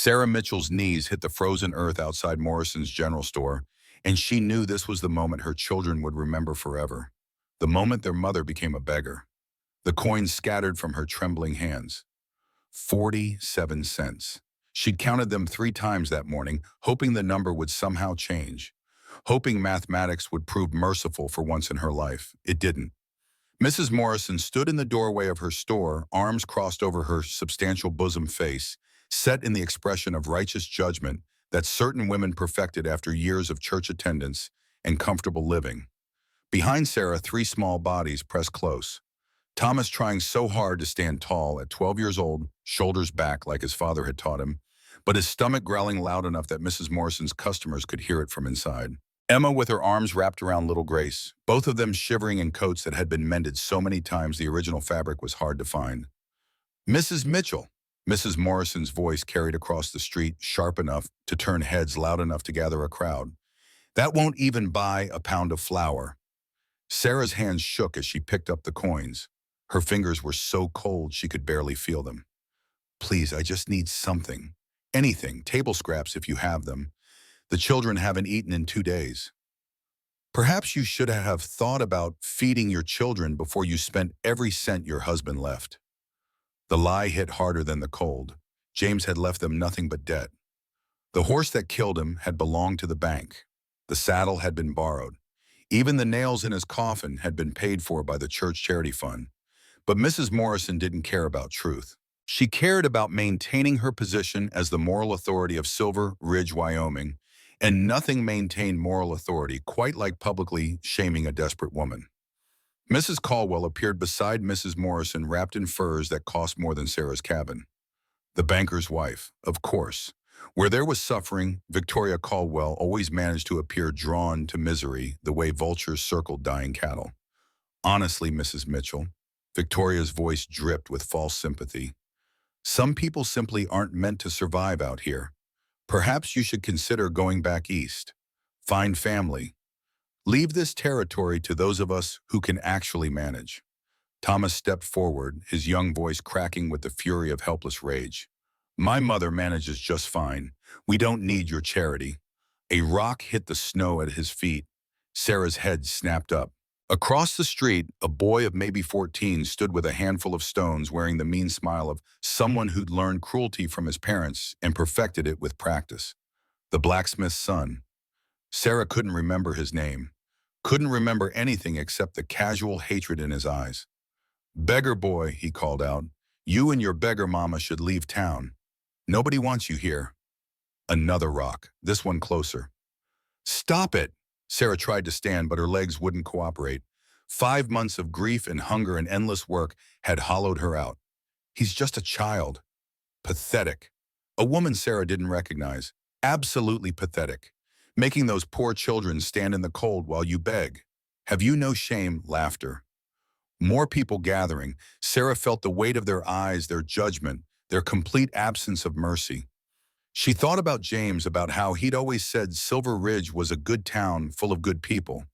Sarah Mitchell's knees hit the frozen earth outside Morrison's general store, and she knew this was the moment her children would remember forever. The moment their mother became a beggar. The coins scattered from her trembling hands. 47 cents. She'd counted them 3 times that morning, hoping the number would somehow change. Hoping mathematics would prove merciful for once in her life. It didn't. Mrs. Morrison stood in the doorway of her store, arms crossed over her substantial bosom face, set in the expression of righteous judgment that certain women perfected after years of church attendance and comfortable living. Behind Sarah, 3 small bodies pressed close. Thomas trying so hard to stand tall at 12 years old, shoulders back like his father had taught him, but his stomach growling loud enough that Mrs. Morrison's customers could hear it from inside. Emma with her arms wrapped around little Grace, both of them shivering in coats that had been mended so many times the original fabric was hard to find. Mrs. Mitchell. Mrs. Morrison's voice carried across the street, sharp enough to turn heads, loud enough to gather a crowd. That won't even buy a pound of flour. Sarah's hands shook as she picked up the coins. Her fingers were so cold she could barely feel them. Please, I just need something. Anything, table scraps if you have them. The children haven't eaten in 2 days. Perhaps you should have thought about feeding your children before you spent every cent your husband left. The lie hit harder than the cold. James had left them nothing but debt. The horse that killed him had belonged to the bank. The saddle had been borrowed. Even the nails in his coffin had been paid for by the church charity fund. But Mrs. Morrison didn't care about truth. She cared about maintaining her position as the moral authority of Silver Ridge, Wyoming, and nothing maintained moral authority quite like publicly shaming a desperate woman. Mrs. Caldwell appeared beside Mrs. Morrison wrapped in furs that cost more than Sarah's cabin. The banker's wife, of course. Where there was suffering, Victoria Caldwell always managed to appear drawn to misery the way vultures circled dying cattle. Honestly, Mrs. Mitchell, Victoria's voice dripped with false sympathy. Some people simply aren't meant to survive out here. Perhaps you should consider going back east. Find family. Leave this territory to those of us who can actually manage. Thomas stepped forward, his young voice cracking with the fury of helpless rage. My mother manages just fine. We don't need your charity. A rock hit the snow at his feet. Sarah's head snapped up. Across the street, a boy of maybe 14 stood with a handful of stones, wearing the mean smile of someone who'd learned cruelty from his parents and perfected it with practice. The blacksmith's son. Sarah couldn't remember his name. Couldn't remember anything except the casual hatred in his eyes. Beggar boy, he called out. You and your beggar mama should leave town. Nobody wants you here. Another rock, this one closer. Stop it! Sarah tried to stand, but her legs wouldn't cooperate. 5 months of grief and hunger and endless work had hollowed her out. He's just a child. Pathetic. A woman Sarah didn't recognize. Absolutely pathetic. Making those poor children stand in the cold while you beg. Have you no shame? Laughter. More people gathering. Sarah felt the weight of their eyes, their judgment, their complete absence of mercy. She thought about James, about how he'd always said Silver Ridge was a good town full of good people.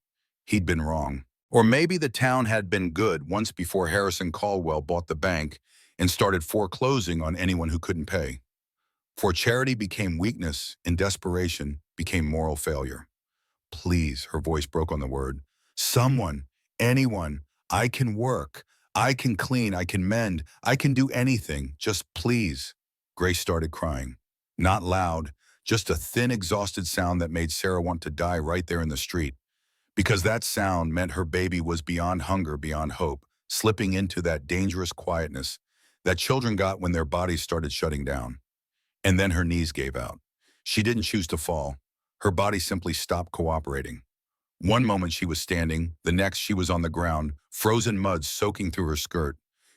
He'd been wrong. Or maybe the town had been good once before Harrison Caldwell bought the bank and started foreclosing on anyone who couldn't pay. For charity became weakness and desperation became moral failure. Please, her voice broke on the word. Someone, anyone, I can work, I can clean, I can mend, I can do anything, just please. Grace started crying. Not loud, just a thin, exhausted sound that made Sarah want to die right there in the street. Because that sound meant her baby was beyond hunger, beyond hope, slipping into that dangerous quietness that children got when their bodies started shutting down. And then her knees gave out. She didn't choose to fall. Her body simply stopped cooperating. One moment she was standing, the next she was on the ground, frozen mud soaking through her skirt.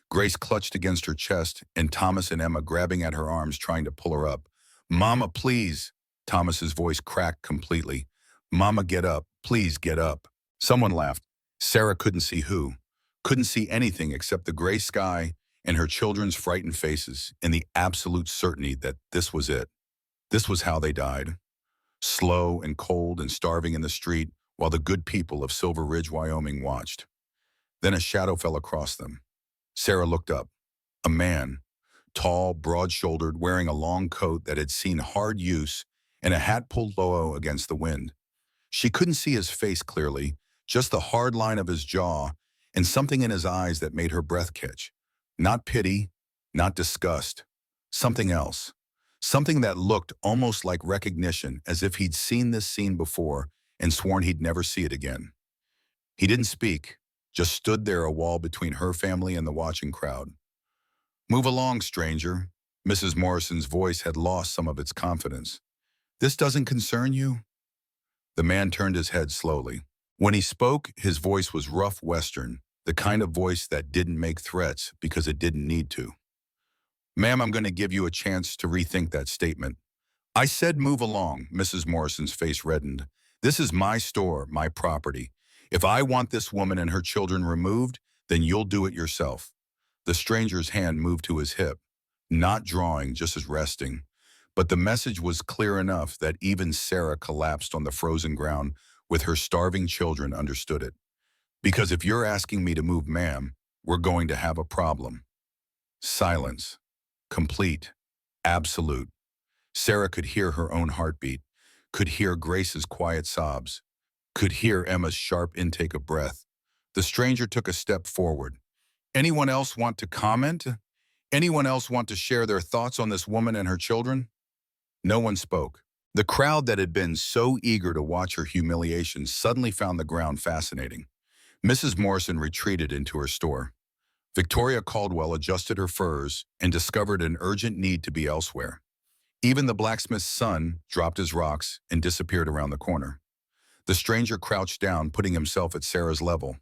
Grace clutched against her chest, and Thomas and Emma grabbing at her arms trying to pull her up. Mama, please. Thomas's voice cracked completely. Mama, get up. Please get up. Someone laughed. Sarah couldn't see who. Couldn't see anything except the gray sky and her children's frightened faces and the absolute certainty that this was it. This was how they died. Slow and cold and starving in the street while the good people of Silver Ridge, Wyoming watched. Then a shadow fell across them. Sarah looked up. A man. tall, broad-shouldered, wearing a long coat that had seen hard use and a hat pulled low against the wind. She couldn't see his face clearly, just the hard line of his jaw and something in his eyes that made her breath catch. Not pity, not disgust, something else. Something that looked almost like recognition, as if he'd seen this scene before and sworn he'd never see it again. He didn't speak, just stood there, a wall between her family and the watching crowd. "Move along, stranger." Mrs. Morrison's voice had lost some of its confidence. "This doesn't concern you?" The man turned his head slowly. When he spoke, his voice was rough Western, the kind of voice that didn't make threats because it didn't need to. "Ma'am, I'm going to give you a chance to rethink that statement." "I said move along." Mrs. Morrison's face reddened. "This is my store, my property. If I want this woman and her children removed, then you'll do it yourself." The stranger's hand moved to his hip, not drawing, just as resting. But the message was clear enough that even Sarah collapsed on the frozen ground with her starving children understood it. "Because if you're asking me to move, ma'am, we're going to have a problem." Silence. Complete. Absolute. Sarah could hear her own heartbeat, could hear Grace's quiet sobs, could hear Emma's sharp intake of breath. The stranger took a step forward. "Anyone else want to comment? Anyone else want to share their thoughts on this woman and her children?" No one spoke. The crowd that had been so eager to watch her humiliation suddenly found the ground fascinating. Mrs. Morrison retreated into her store. Victoria Caldwell adjusted her furs and discovered an urgent need to be elsewhere. Even the blacksmith's son dropped his rocks and disappeared around the corner. The stranger crouched down, putting himself at Sarah's level.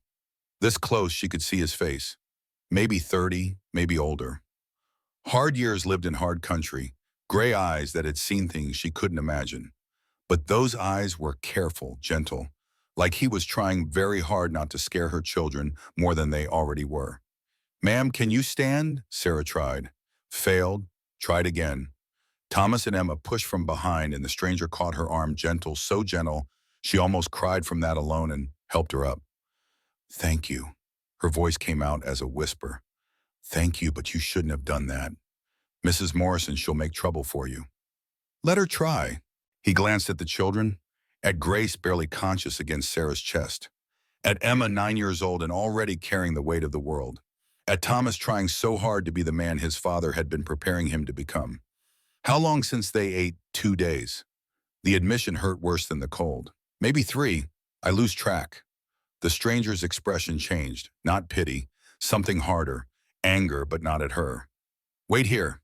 This close, she could see his face. Maybe 30, maybe older. Hard years lived in hard country, gray eyes that had seen things she couldn't imagine. But those eyes were careful, gentle, like he was trying very hard not to scare her children more than they already were. "Ma'am, can you stand?" Sarah tried. Failed. Tried again. Thomas and Emma pushed from behind, and the stranger caught her arm, gentle, so gentle, she almost cried from that alone, and helped her up. "Thank you." Her voice came out as a whisper. "Thank you, but you shouldn't have done that. Mrs. Morrison, she'll make trouble for you." "Let her try." He glanced at the children, at Grace barely conscious against Sarah's chest, at Emma 9 years old and already carrying the weight of the world, at Thomas trying so hard to be the man his father had been preparing him to become. How long since they ate? 2 days. The admission hurt worse than the cold. Maybe 3. I lose track. The stranger's expression changed, not pity, something harder, anger, but not at her. "Wait here."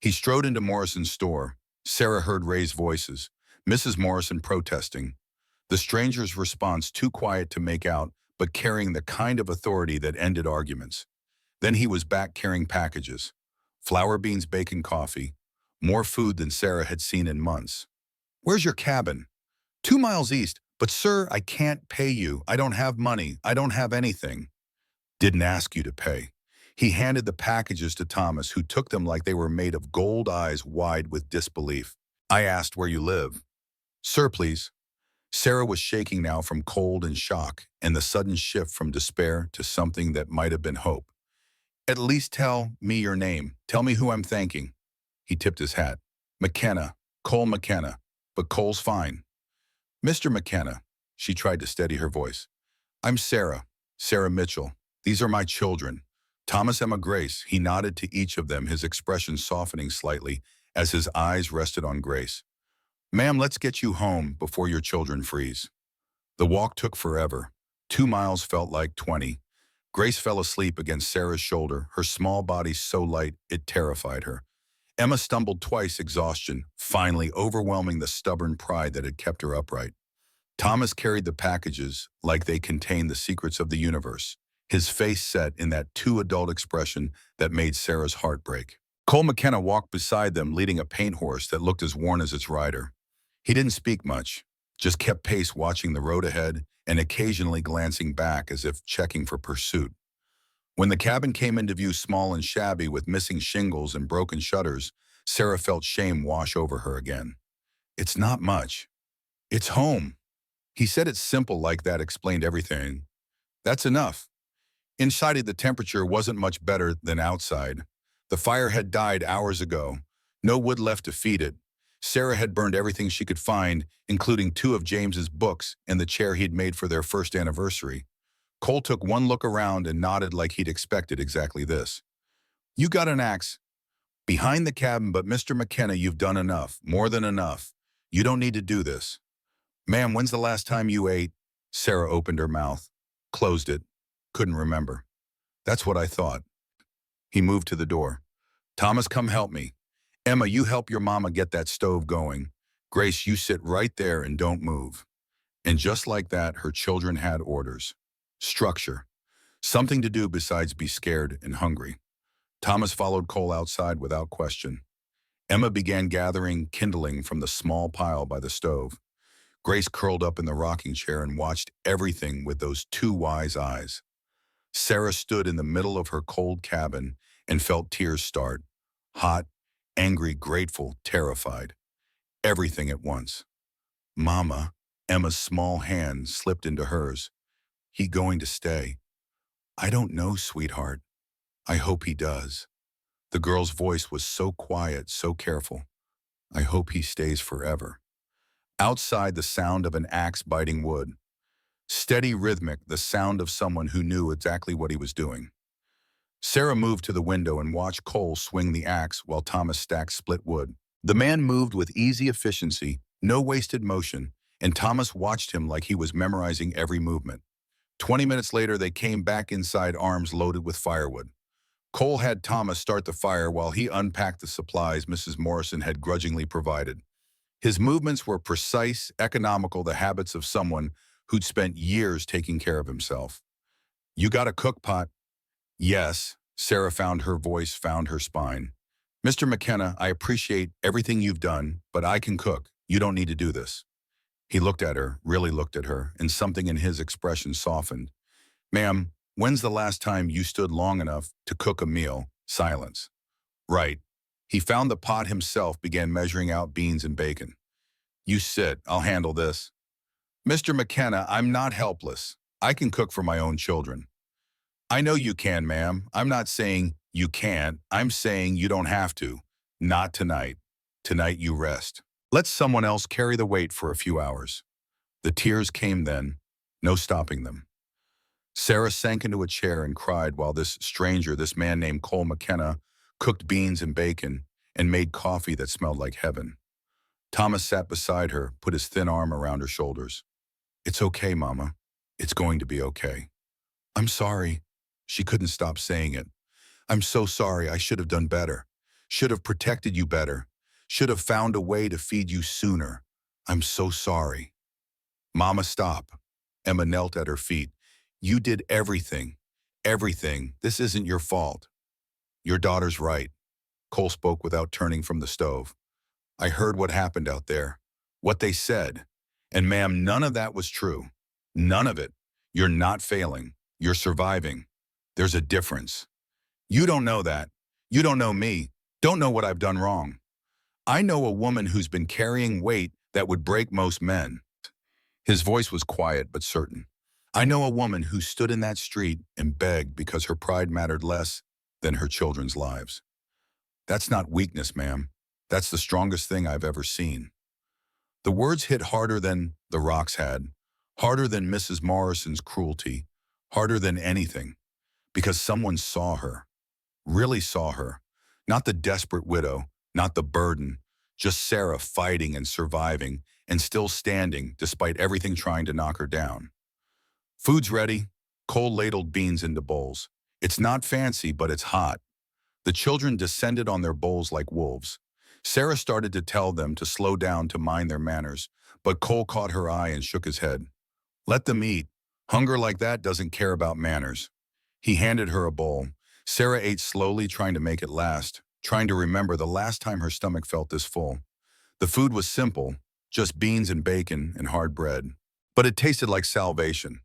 He strode into Morrison's store. Sarah heard raised voices, Mrs. Morrison protesting. The stranger's response too quiet to make out, but carrying the kind of authority that ended arguments. Then he was back carrying packages. Flour, beans, bacon, coffee. More food than Sarah had seen in months. "Where's your cabin?" 2 miles east. "But sir, I can't pay you. I don't have money. I don't have anything." "Didn't ask you to pay." He handed the packages to Thomas, who took them like they were made of gold, eyes wide with disbelief. "I asked where you live." "Sir, please." Sarah was shaking now from cold and shock, and the sudden shift from despair to something that might have been hope. "At least tell me your name. Tell me who I'm thanking." He tipped his hat. "McKenna. Cole McKenna. But Cole's fine." "Mr. McKenna." She tried to steady her voice. "I'm Sarah. Sarah Mitchell. These are my children. Thomas, Emma, Grace." He nodded to each of them, his expression softening slightly as his eyes rested on Grace. "Ma'am, let's get you home before your children freeze." The walk took forever. 2 miles felt like 20. Grace fell asleep against Sarah's shoulder, her small body so light it terrified her. Emma stumbled twice, exhaustion finally overwhelming the stubborn pride that had kept her upright. Thomas carried the packages like they contained the secrets of the universe, his face set in that too adult expression that made Sarah's heart break. Cole McKenna walked beside them, leading a paint horse that looked as worn as its rider. He didn't speak much, just kept pace, watching the road ahead and occasionally glancing back as if checking for pursuit. When the cabin came into view, small and shabby with missing shingles and broken shutters, Sarah felt shame wash over her again. "It's not much. It's home." He said it simple like that explained everything. "That's enough." Inside, the temperature wasn't much better than outside. The fire had died hours ago. No wood left to feed it. Sarah had burned everything she could find, including two of James's books and the chair he'd made for their first anniversary. Cole took one look around and nodded like he'd expected exactly this. You got an axe behind the cabin, but Mr. McKenna, you've done enough, more than enough. You don't need to do this. Ma'am, when's the last time you ate? Sarah opened her mouth, closed it, couldn't remember. That's what I thought. He moved to the door. Thomas, come help me. Emma, you help your mama get that stove going. Grace, you sit right there and don't move. And just like that, her children had orders. Structure. Something to do besides be scared and hungry. Thomas followed Cole outside without question. Emma began gathering kindling from the small pile by the stove. Grace curled up in the rocking chair and watched everything with those two wise eyes. Sarah stood in the middle of her cold cabin and felt tears start. Hot, angry, grateful, terrified. Everything at once. Mama, Emma's small hand slipped into hers. He going to stay? I don't know, sweetheart. I hope he does. The girl's voice was so quiet, so careful. I hope he stays forever. Outside, the sound of an axe biting wood. Steady, rhythmic, the sound of someone who knew exactly what he was doing. Sarah moved to the window and watched Cole swing the axe while Thomas stacked split wood. The man moved with easy efficiency, no wasted motion, and Thomas watched him like he was memorizing every movement. 20 minutes later, they came back inside, arms loaded with firewood. Cole had Thomas start the fire while he unpacked the supplies Mrs. Morrison had grudgingly provided. His movements were precise, economical, the habits of someone who'd spent years taking care of himself. You got a cook pot? Yes. Sarah found her voice, found her spine. Mr. McKenna, I appreciate everything you've done, but I can cook. You don't need to do this. He looked at her, really looked at her, and something in his expression softened. Ma'am, when's the last time you stood long enough to cook a meal? Silence. Right. He found the pot himself, began measuring out beans and bacon. You sit, I'll handle this. Mr. McKenna, I'm not helpless. I can cook for my own children. I know you can, ma'am. I'm not saying you can't. I'm saying you don't have to. Not tonight. Tonight you rest. Let someone else carry the weight for a few hours. The tears came then, no stopping them. Sarah sank into a chair and cried while this stranger, this man named Cole McKenna, cooked beans and bacon and made coffee that smelled like heaven. Thomas sat beside her, put his thin arm around her shoulders. It's okay, Mama. It's going to be okay. I'm sorry. She couldn't stop saying it. I'm so sorry. I should have done better. Should have protected you better. Should have found a way to feed you sooner. I'm so sorry. Mama, stop. Emma knelt at her feet. You did everything. Everything. This isn't your fault. Your daughter's right. Cole spoke without turning from the stove. I heard what happened out there. What they said. And ma'am, none of that was true. None of it. You're not failing. You're surviving. There's a difference. You don't know that. You don't know me. Don't know what I've done wrong. I know a woman who's been carrying weight that would break most men. His voice was quiet but certain. I know a woman who stood in that street and begged because her pride mattered less than her children's lives. That's not weakness, ma'am. That's the strongest thing I've ever seen. The words hit harder than the rocks had, harder than Mrs. Morrison's cruelty, harder than anything, because someone saw her, really saw her, not the desperate widow, not the burden, just Sarah fighting and surviving and still standing despite everything trying to knock her down. Food's ready. Cole ladled beans into bowls. It's not fancy, but it's hot. The children descended on their bowls like wolves. Sarah started to tell them to slow down, to mind their manners, but Cole caught her eye and shook his head. Let them eat. Hunger like that doesn't care about manners. He handed her a bowl. Sarah ate slowly, trying to make it last, trying to remember the last time her stomach felt this full. The food was simple, just beans and bacon and hard bread, but it tasted like salvation.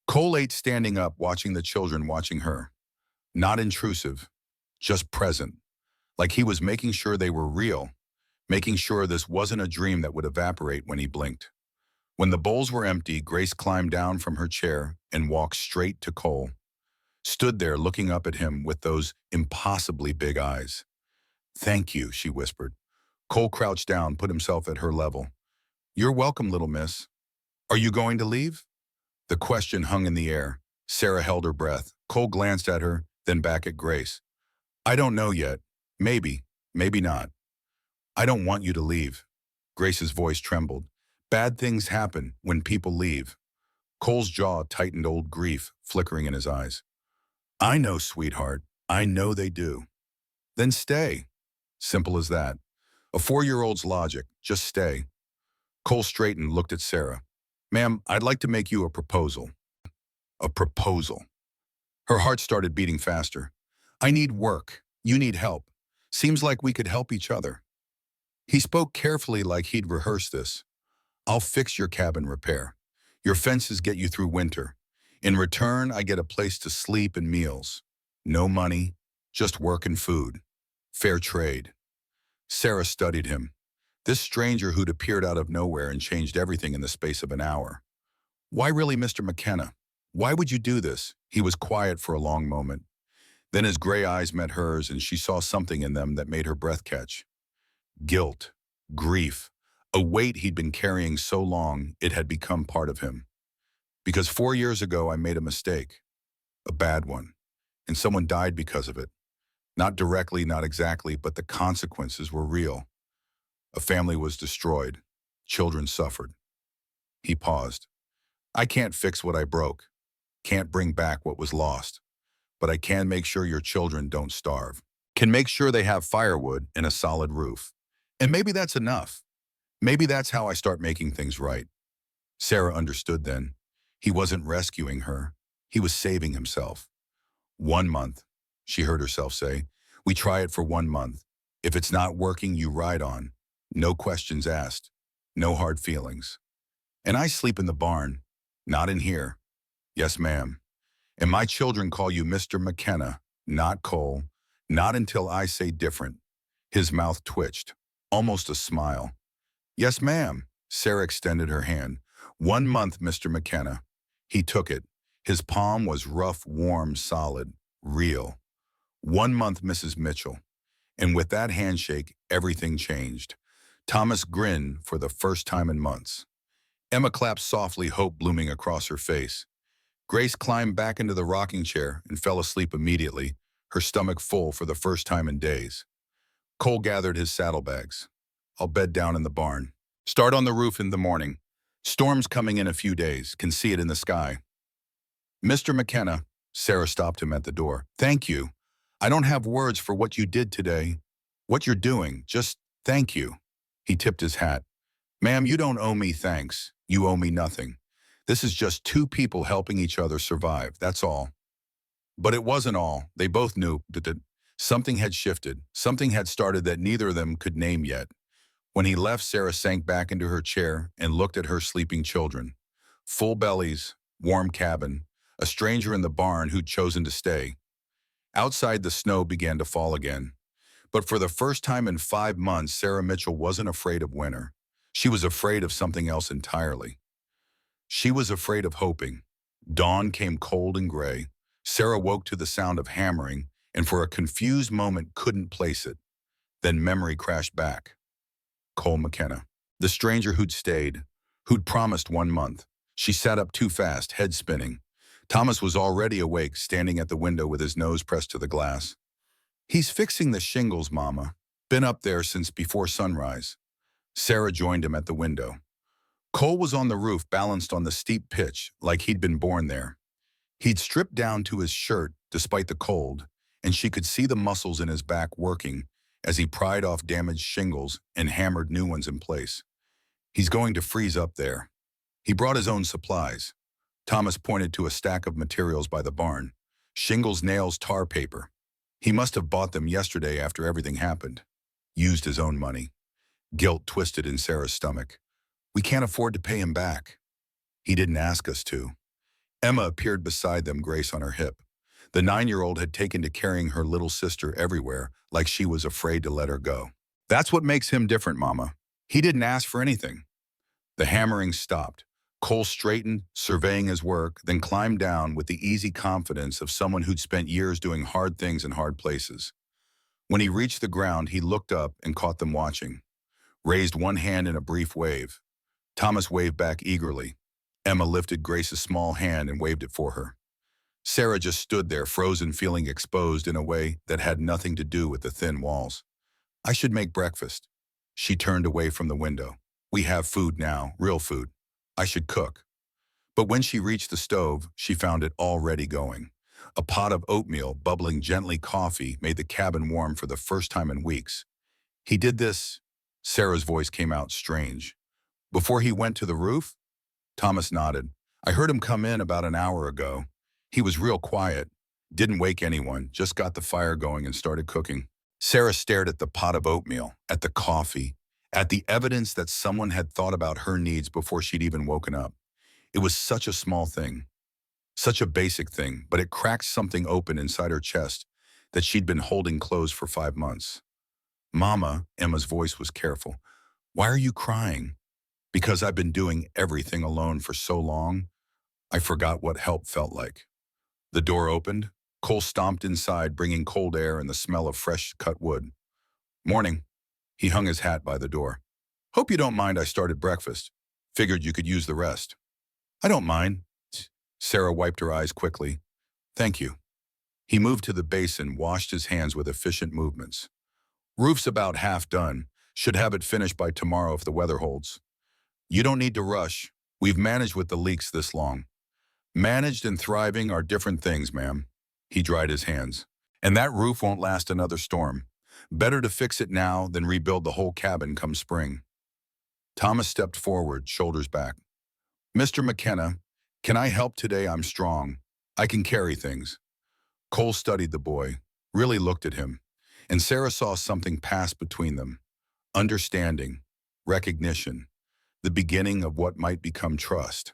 Cole ate standing up, watching the children, watching her. Not intrusive, just present, like he was making sure they were real, making sure this wasn't a dream that would evaporate when he blinked. When the bowls were empty, Grace climbed down from her chair and walked straight to Cole. stood there looking up at him with those impossibly big eyes. "Thank you," she whispered. Cole crouched down, put himself at her level. "You're welcome, little miss. Are you going to leave?" The question hung in the air. Sarah held her breath. Cole glanced at her, then back at Grace. "I don't know yet. Maybe, maybe not. I don't want you to leave." Grace's voice trembled. "Bad things happen when people leave." Cole's jaw tightened, old grief flickering in his eyes. "I know, sweetheart. I know they do." "Then stay." Simple as that. A 4-year-old's logic. Just stay. Cole straightened, looked at Sarah. "Ma'am, I'd like to make you a proposal." A proposal. Her heart started beating faster. "I need work. You need help. Seems like we could help each other." He spoke carefully, like he'd rehearsed this. "I'll fix your cabin repair. Your fences get you through winter. In return, I get a place to sleep and meals. No money, just work and food. Fair trade." Sarah studied him. This stranger who'd appeared out of nowhere and changed everything in the space of an hour. "Why really, Mr. McKenna? Why would you do this?" He was quiet for a long moment. Then his gray eyes met hers, and she saw something in them that made her breath catch. Guilt, grief, a weight he'd been carrying so long it had become part of him. "Because 4 years ago I made a mistake, a bad one, and someone died because of it. Not directly, not exactly, but the consequences were real. A family was destroyed. Children suffered." He paused. "I can't fix what I broke, can't bring back what was lost, but I can make sure your children don't starve. Can make sure they have firewood and a solid roof. And maybe that's enough. Maybe that's how I start making things right." Sarah understood then. He wasn't rescuing her. He was saving himself. "1 month," she heard herself say. "We try it for 1 month. If it's not working, you ride on. No questions asked. No hard feelings. And I sleep in the barn. Not in here." "Yes, ma'am. And my children call you Mr. McKenna, not Cole. Not until I say different." His mouth twitched, almost a smile. "Yes, ma'am." Sarah extended her hand. "1 month, Mr. McKenna." He took it. His palm was rough, warm, solid, real. "1 month, Mrs. Mitchell." And with that handshake, everything changed. Thomas grinned for the first time in months. Emma clapped softly, hope blooming across her face. Grace climbed back into the rocking chair and fell asleep immediately, her stomach full for the first time in days. Cole gathered his saddlebags. "I'll bed down in the barn. Start on the roof in the morning. Storm's coming in a few days, can see it in the sky." "Mr. McKenna," Sarah stopped him at the door. "Thank you. I don't have words for what you did today. What you're doing, just thank you." He tipped his hat. "Ma'am, you don't owe me thanks. You owe me nothing. This is just two people helping each other survive, that's all." But it wasn't all. They both knew that something had shifted. Something had started that neither of them could name yet. When he left, Sarah sank back into her chair and looked at her sleeping children. Full bellies, warm cabin, a stranger in the barn who'd chosen to stay. Outside, the snow began to fall again. But for the first time in 5 months, Sarah Mitchell wasn't afraid of winter. She was afraid of something else entirely. She was afraid of hoping. Dawn came cold and gray. Sarah woke to the sound of hammering, and for a confused moment couldn't place it. Then memory crashed back. Cole McKenna, the stranger who'd stayed, who'd promised 1 month. She sat up too fast, head spinning. Thomas was already awake, standing at the window with his nose pressed to the glass. "He's fixing the shingles, Mama. Been up there since before sunrise." Sarah joined him at the window. Cole was on the roof, balanced on the steep pitch, like he'd been born there. He'd stripped down to his shirt, despite the cold, and she could see the muscles in his back working as he pried off damaged shingles and hammered new ones in place. "He's going to freeze up there." He brought his own supplies. Thomas pointed to a stack of materials by the barn. Shingles, nails, tar paper. He must have bought them yesterday after everything happened. Used his own money. Guilt twisted in Sarah's stomach. "We can't afford to pay him back." "He didn't ask us to." Emma appeared beside them, Grace on her hip. The 9-year-old had taken to carrying her little sister everywhere, like she was afraid to let her go. "That's what makes him different, Mama. He didn't ask for anything." The hammering stopped. Cole straightened, surveying his work, then climbed down with the easy confidence of someone who'd spent years doing hard things in hard places. When he reached the ground, he looked up and caught them watching, raised one hand in a brief wave. Thomas waved back eagerly. Emma lifted Grace's small hand and waved it for her. Sarah just stood there, frozen, feeling exposed in a way that had nothing to do with the thin walls. I should make breakfast. She turned away from the window. We have food now, real food. I should cook. But when she reached the stove, she found it already going. A pot of oatmeal, bubbling gently coffee, made the cabin warm for the first time in weeks. He did this, Sarah's voice came out strange. Before he went to the roof? Thomas nodded. I heard him come in about an hour ago. He was real quiet, didn't wake anyone, just got the fire going and started cooking. Sarah stared at the pot of oatmeal, at the coffee, at the evidence that someone had thought about her needs before she'd even woken up. It was such a small thing, such a basic thing, but it cracked something open inside her chest that she'd been holding closed for 5 months. Mama, Emma's voice was careful. Why are you crying? Because I've been doing everything alone for so long, I forgot what help felt like. The door opened. Cole stomped inside, bringing cold air and the smell of fresh cut wood. Morning. He hung his hat by the door. Hope you don't mind I started breakfast. Figured you could use the rest. I don't mind. Sarah wiped her eyes quickly. Thank you. He moved to the basin, washed his hands with efficient movements. Roof's about half done. Should have it finished by tomorrow if the weather holds. You don't need to rush. We've managed with the leaks this long. Managed and thriving are different things, ma'am. He dried his hands. And that roof won't last another storm. Better to fix it now than rebuild the whole cabin come spring. Thomas stepped forward, shoulders back. Mr. McKenna, can I help today? I'm strong. I can carry things. Cole studied the boy, really looked at him, and Sarah saw something pass between them. Understanding, recognition, the beginning of what might become trust.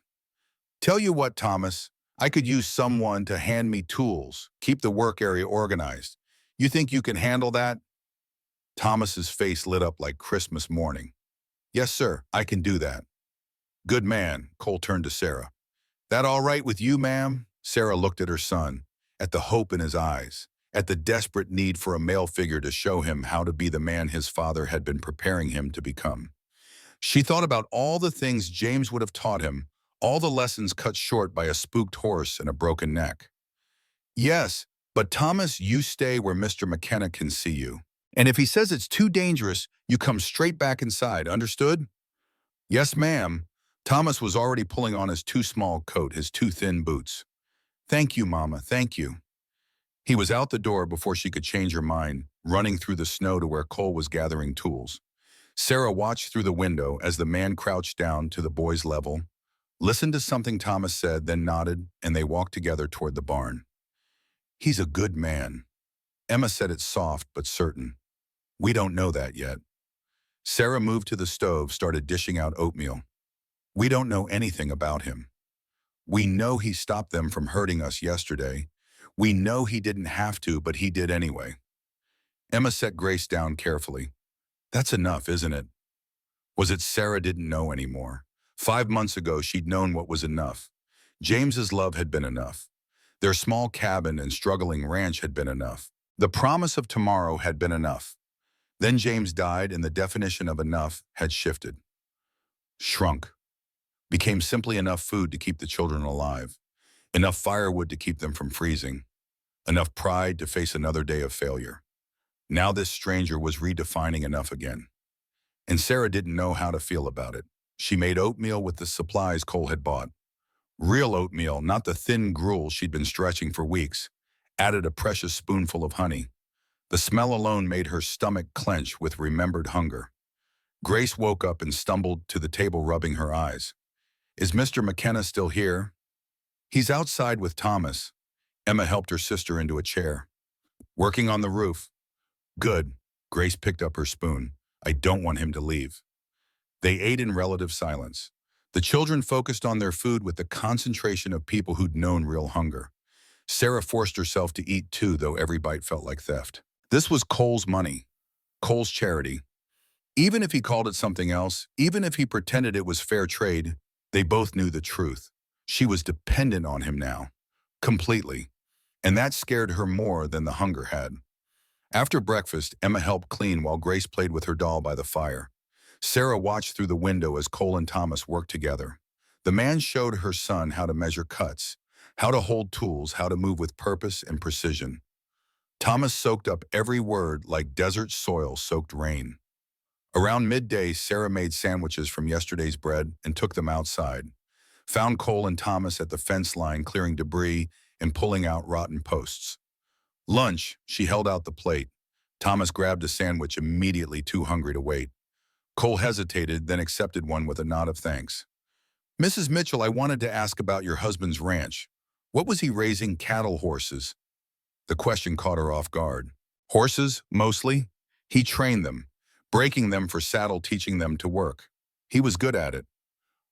Tell you what, Thomas, I could use someone to hand me tools, keep the work area organized. You think you can handle that? Thomas's face lit up like Christmas morning. Yes, sir, I can do that. Good man, Cole turned to Sarah. That all right with you, ma'am? Sarah looked at her son, at the hope in his eyes, at the desperate need for a male figure to show him how to be the man his father had been preparing him to become. She thought about all the things James would have taught him, all the lessons cut short by a spooked horse and a broken neck. Yes, but Thomas, you stay where Mr. McKenna can see you. And if he says it's too dangerous, you come straight back inside, understood? Yes, ma'am. Thomas was already pulling on his too small coat, his too thin boots. Thank you, Mama, thank you. He was out the door before she could change her mind, running through the snow to where Cole was gathering tools. Sarah watched through the window as the man crouched down to the boy's level, listened to something Thomas said, then nodded, and they walked together toward the barn. He's a good man. Emma said it soft but certain. We don't know that yet. Sarah moved to the stove, started dishing out oatmeal. We don't know anything about him. We know he stopped them from hurting us yesterday. We know he didn't have to, but he did anyway. Emma set Grace down carefully. That's enough, isn't it? Was it Sarah didn't know anymore? 5 months ago, she'd known what was enough. James's love had been enough. Their small cabin and struggling ranch had been enough. The promise of tomorrow had been enough. Then James died, and the definition of enough had shifted. Shrunk. Became simply enough food to keep the children alive. Enough firewood to keep them from freezing. Enough pride to face another day of failure. Now this stranger was redefining enough again. And Sarah didn't know how to feel about it. She made oatmeal with the supplies Cole had bought. Real oatmeal, not the thin gruel she'd been stretching for weeks. Added a precious spoonful of honey. The smell alone made her stomach clench with remembered hunger. Grace woke up and stumbled to the table, rubbing her eyes. Is Mr. McKenna still here? He's outside with Thomas. Emma helped her sister into a chair. Working on the roof. Good. Grace picked up her spoon. I don't want him to leave. They ate in relative silence. The children focused on their food with the concentration of people who'd known real hunger. Sarah forced herself to eat too, though every bite felt like theft. This was Cole's money, Cole's charity. Even if he called it something else, even if he pretended it was fair trade, They both knew the truth. She was dependent on him now, completely, and that scared her more than the hunger had. After breakfast, Emma helped clean while Grace played with her doll by the fire. Sarah watched through the window as Cole and Thomas worked together. The man showed her son how to measure cuts, how to hold tools, how to move with purpose and precision. Thomas soaked up every word like desert soil soaked rain. Around midday, Sarah made sandwiches from yesterday's bread and took them outside. Found Cole and Thomas at the fence line clearing debris and pulling out rotten posts. Lunch, she held out the plate. Thomas grabbed a sandwich, immediately too hungry to wait. Cole hesitated, then accepted one with a nod of thanks. "Mrs. Mitchell, I wanted to ask about your husband's ranch. What was he raising, cattle, horses?" The question caught her off guard. "Horses, mostly. He trained them, breaking them for saddle, teaching them to work. He was good at it."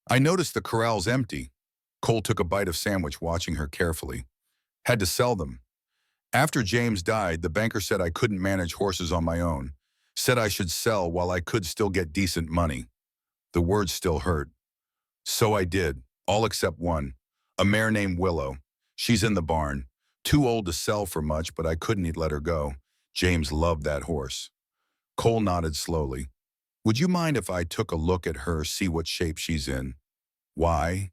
"I noticed the corral's empty." Cole took a bite of sandwich, watching her carefully. "Had to sell them. After James died, the banker said I couldn't manage horses on my own. Said I should sell while I could still get decent money." The words still hurt. "So I did, all except one. A mare named Willow. She's in the barn. Too old to sell for much, but I couldn't let her go. James loved that horse." Cole nodded slowly. "Would you mind if I took a look at her, see what shape she's in?" "Why?"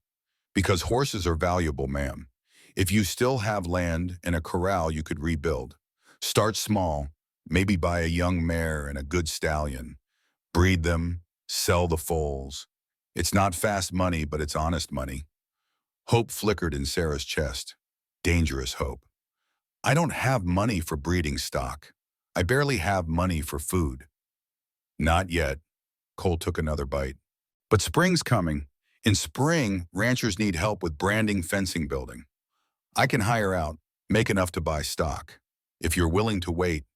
"Because horses are valuable, ma'am. If you still have land and a corral you could rebuild. Start small, maybe buy a young mare and a good stallion. Breed them, sell the foals. It's not fast money, but it's honest money." Hope flickered in Sarah's chest. Dangerous hope. "I don't have money for breeding stock. I barely have money for food." "Not yet." Cole took another bite. "But spring's coming. In spring, ranchers need help with branding, fencing, building. I can hire out, make enough to buy stock. If you're willing to wait,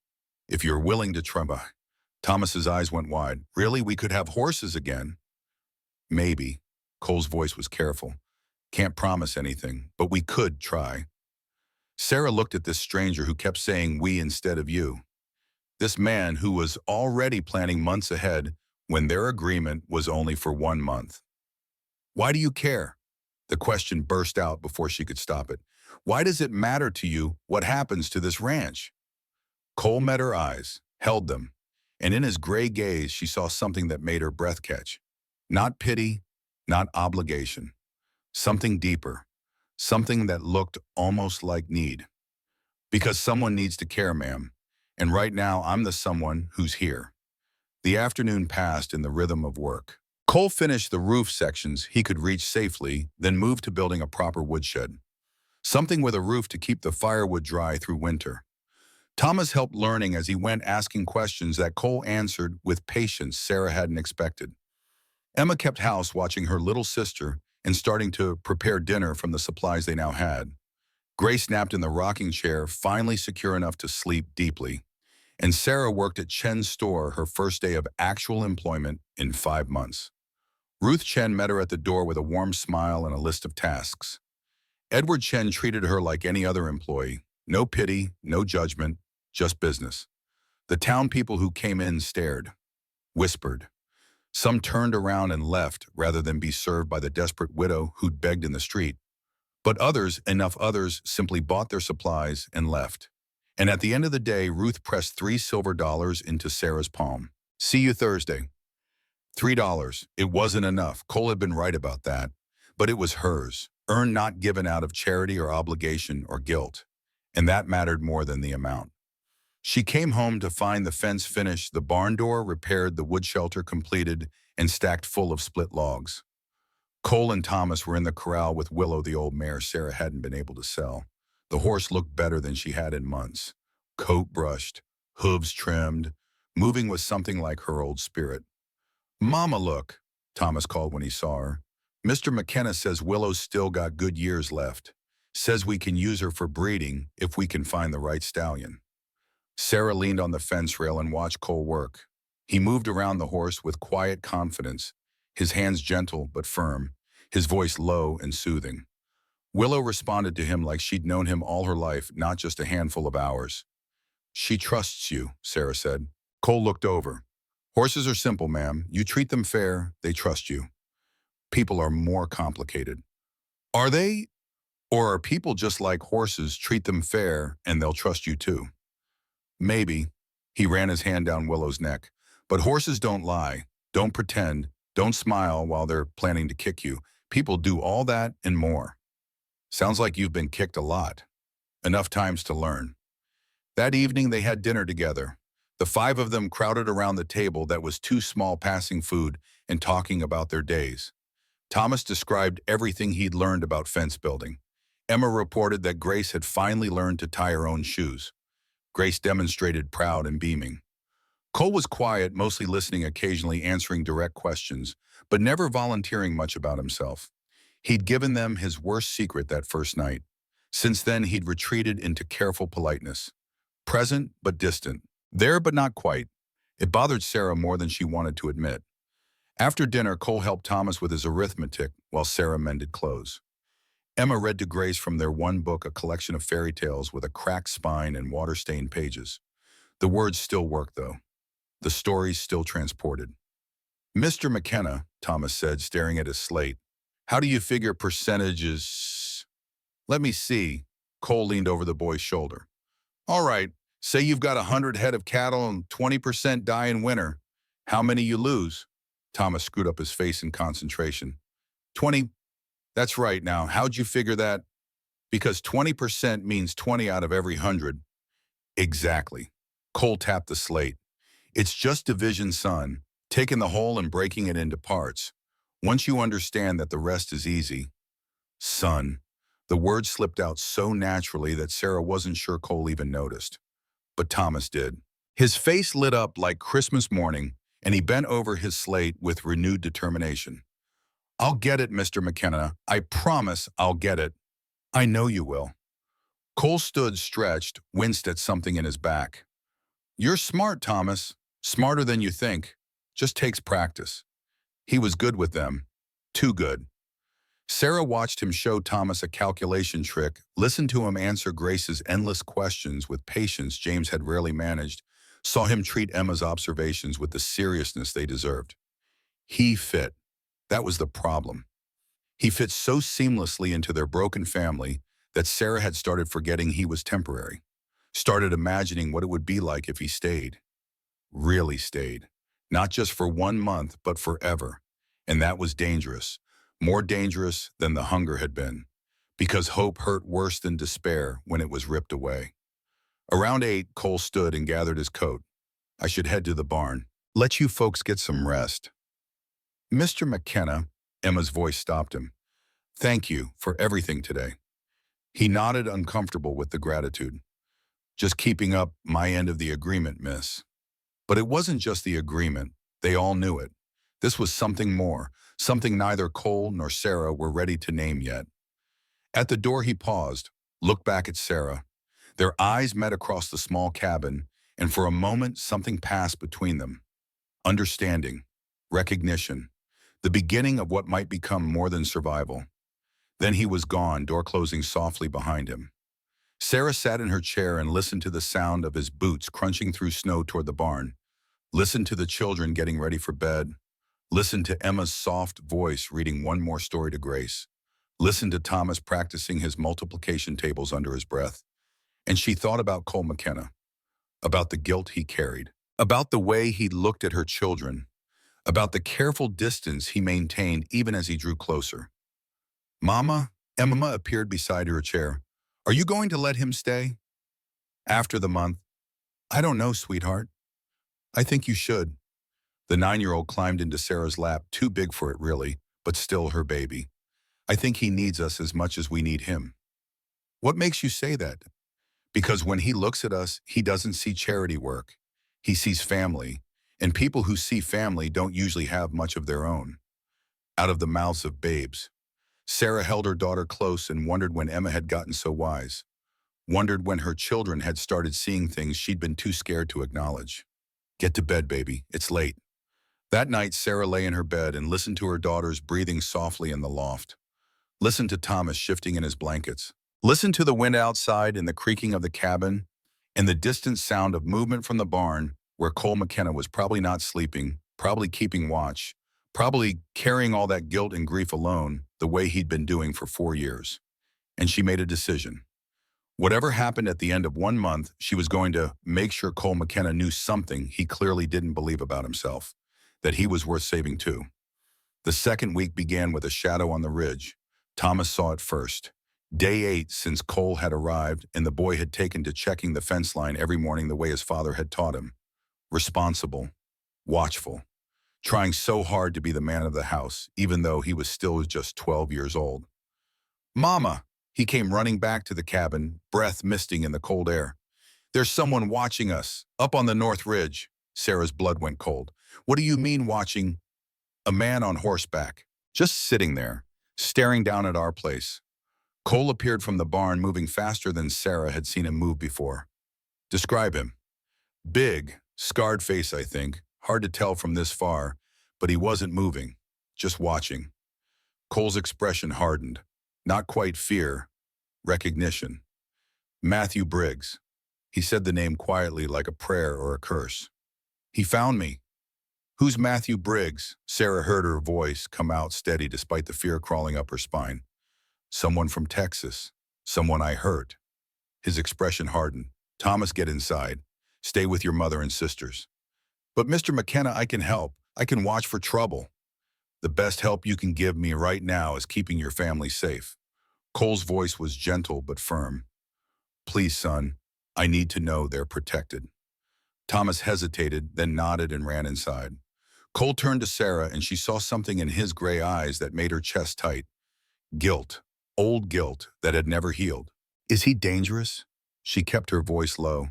if you're willing to try." Thomas's eyes went wide. "Really, we could have horses again?" "Maybe." Cole's voice was careful. "Can't promise anything, but we could try." Sarah looked at this stranger who kept saying we instead of you. This man who was already planning months ahead when their agreement was only for 1 month. "Why do you care?" The question burst out before she could stop it. "Why does it matter to you what happens to this ranch?" Cole met her eyes, held them, and in his gray gaze she saw something that made her breath catch. Not pity, not obligation. Something deeper. Something that looked almost like need. "Because someone needs to care, ma'am. And right now I'm the someone who's here." The afternoon passed in the rhythm of work. Cole finished the roof sections he could reach safely, then moved to building a proper woodshed. Something with a roof to keep the firewood dry through winter. Thomas helped, learning as he went, asking questions that Cole answered with patience Sarah hadn't expected. Emma kept house, watching her little sister and starting to prepare dinner from the supplies they now had. Grace napped in the rocking chair, finally secure enough to sleep deeply. And Sarah worked at Chen's store, her first day of actual employment in 5 months. Ruth Chen met her at the door with a warm smile and a list of tasks. Edward Chen treated her like any other employee. No pity, no judgment, just business. The town people who came in stared, whispered. Some turned around and left rather than be served by the desperate widow who'd begged in the street. But others, enough others, simply bought their supplies and left. And at the end of the day, Ruth pressed $3 silver into Sarah's palm. "See you Thursday." $3. It wasn't enough. Cole had been right about that. But it was hers, earned, not given out of charity or obligation or guilt. And that mattered more than the amount. She came home to find the fence finished, the barn door repaired, the wood shelter completed, and stacked full of split logs. Cole and Thomas were in the corral with Willow, the old mare Sarah hadn't been able to sell. The horse looked better than she had in months. Coat brushed, hooves trimmed, moving with something like her old spirit. "Mama, look," Thomas called when he saw her. "Mr. McKenna says Willow's still got good years left. Says we can use her for breeding if we can find the right stallion." Sarah leaned on the fence rail and watched Cole work. He moved around the horse with quiet confidence, his hands gentle but firm, his voice low and soothing. Willow responded to him like she'd known him all her life, not just a handful of hours. "She trusts you," Sarah said. Cole looked over. "Horses are simple, ma'am. You treat them fair, they trust you." People are more complicated. Are they? Or are people just like horses, treat them fair, and they'll trust you too? Maybe. He ran his hand down Willow's neck. But horses don't lie, don't pretend, don't smile while they're planning to kick you. People do all that and more. Sounds like you've been kicked a lot. Enough times to learn. That evening they had dinner together. The five of them crowded around the table that was too small passing food and talking about their days. Thomas described everything he'd learned about fence building. Emma reported that Grace had finally learned to tie her own shoes. Grace demonstrated proud and beaming. Cole was quiet, mostly listening, occasionally answering direct questions, but never volunteering much about himself. He'd given them his worst secret that first night. Since then, he'd retreated into careful politeness. Present but distant. There but not quite. It bothered Sarah more than she wanted to admit. After dinner, Cole helped Thomas with his arithmetic while Sarah mended clothes. Emma read to Grace from their one book, a collection of fairy tales with a cracked spine and water-stained pages. The words still worked, though. The stories still transported. Mr. McKenna, Thomas said, staring at his slate. How do you figure percentages? Let me see. Cole leaned over the boy's shoulder. All right, say you've got 100 head of cattle and 20% die in winter. How many you lose? Thomas screwed up his face in concentration. 20. That's right. Now, how'd you figure that? Because 20% means 20 out of every 100. Exactly. Cole tapped the slate. It's just division, son, taking the whole and breaking it into parts. Once you understand that, the rest is easy. Son. The word slipped out so naturally that Sarah wasn't sure Cole even noticed. But Thomas did. His face lit up like Christmas morning, and he bent over his slate with renewed determination. I'll get it, Mr. McKenna. I promise I'll get it. I know you will. Cole stood stretched, winced at something in his back. You're smart, Thomas. Smarter than you think. Just takes practice. He was good with them. Too good. Sarah watched him show Thomas a calculation trick, listened to him answer Grace's endless questions with patience James had rarely managed, saw him treat Emma's observations with the seriousness they deserved. He fit. That was the problem. He fit so seamlessly into their broken family that Sarah had started forgetting he was temporary, started imagining what it would be like if he stayed. Really stayed. Not just for 1 month, but forever. And that was dangerous. More dangerous than the hunger had been. Because hope hurt worse than despair when it was ripped away. Around 8, Cole stood and gathered his coat. I should head to the barn. Let you folks get some rest. Mr. McKenna, Emma's voice stopped him. Thank you for everything today. He nodded, uncomfortable with the gratitude. Just keeping up my end of the agreement, miss. But it wasn't just the agreement. They all knew it. This was something more, something neither Cole nor Sarah were ready to name yet. At the door he paused, looked back at Sarah. Their eyes met across the small cabin, and for a moment something passed between them. Understanding, recognition, the beginning of what might become more than survival. Then he was gone, door closing softly behind him. Sarah sat in her chair and listened to the sound of his boots crunching through snow toward the barn, listened to the children getting ready for bed, listened to Emma's soft voice reading one more story to Grace, listened to Thomas practicing his multiplication tables under his breath, and she thought about Cole McKenna, about the guilt he carried, about the way he looked at her children, about the careful distance he maintained even as he drew closer. Mama, Emma appeared beside her chair. Are you going to let him stay? After the month? I don't know, sweetheart. I think you should. The 9-year-old climbed into Sarah's lap, too big for it really, but still her baby. I think he needs us as much as we need him. What makes you say that? Because when he looks at us, he doesn't see charity work. He sees family, and people who see family don't usually have much of their own. Out of the mouths of babes. Sarah held her daughter close and wondered when Emma had gotten so wise. Wondered when her children had started seeing things she'd been too scared to acknowledge. Get to bed, baby. It's late. That night, Sarah lay in her bed and listened to her daughters breathing softly in the loft. Listened to Thomas shifting in his blankets. Listened to the wind outside and the creaking of the cabin and the distant sound of movement from the barn where Cole McKenna was probably not sleeping, probably keeping watch, probably carrying all that guilt and grief alone the way he'd been doing for 4 years. And she made a decision. Whatever happened at the end of 1 month, she was going to make sure Cole McKenna knew something he clearly didn't believe about himself, that he was worth saving too. The second week began with a shadow on the ridge. Thomas saw it first. Day 8 since Cole had arrived and the boy had taken to checking the fence line every morning the way his father had taught him. Responsible, watchful, trying so hard to be the man of the house, even though he was still just 12 years old. "Mama!" He came running back to the cabin, breath misting in the cold air. "There's someone watching us, up on the North Ridge." Sarah's blood went cold. "What do you mean watching?" "A man on horseback, just sitting there, staring down at our place." Cole appeared from the barn, moving faster than Sarah had seen him move before. "Describe him." "Big, scarred face, I think. Hard to tell from this far, but he wasn't moving, just watching." Cole's expression hardened. Not quite fear, recognition. "Matthew Briggs." He said the name quietly like a prayer or a curse. "He found me." "Who's Matthew Briggs?" Sarah heard her voice come out steady despite the fear crawling up her spine. "Someone from Texas. Someone I hurt." His expression hardened. "Thomas, get inside. Stay with your mother and sisters." "But Mr. McKenna, I can help. I can watch for trouble." "The best help you can give me right now is keeping your family safe." Cole's voice was gentle but firm. "Please, son, I need to know they're protected." Thomas hesitated, then nodded and ran inside. Cole turned to Sarah and she saw something in his gray eyes that made her chest tight. Guilt, old guilt that had never healed. "Is he dangerous?" She kept her voice low.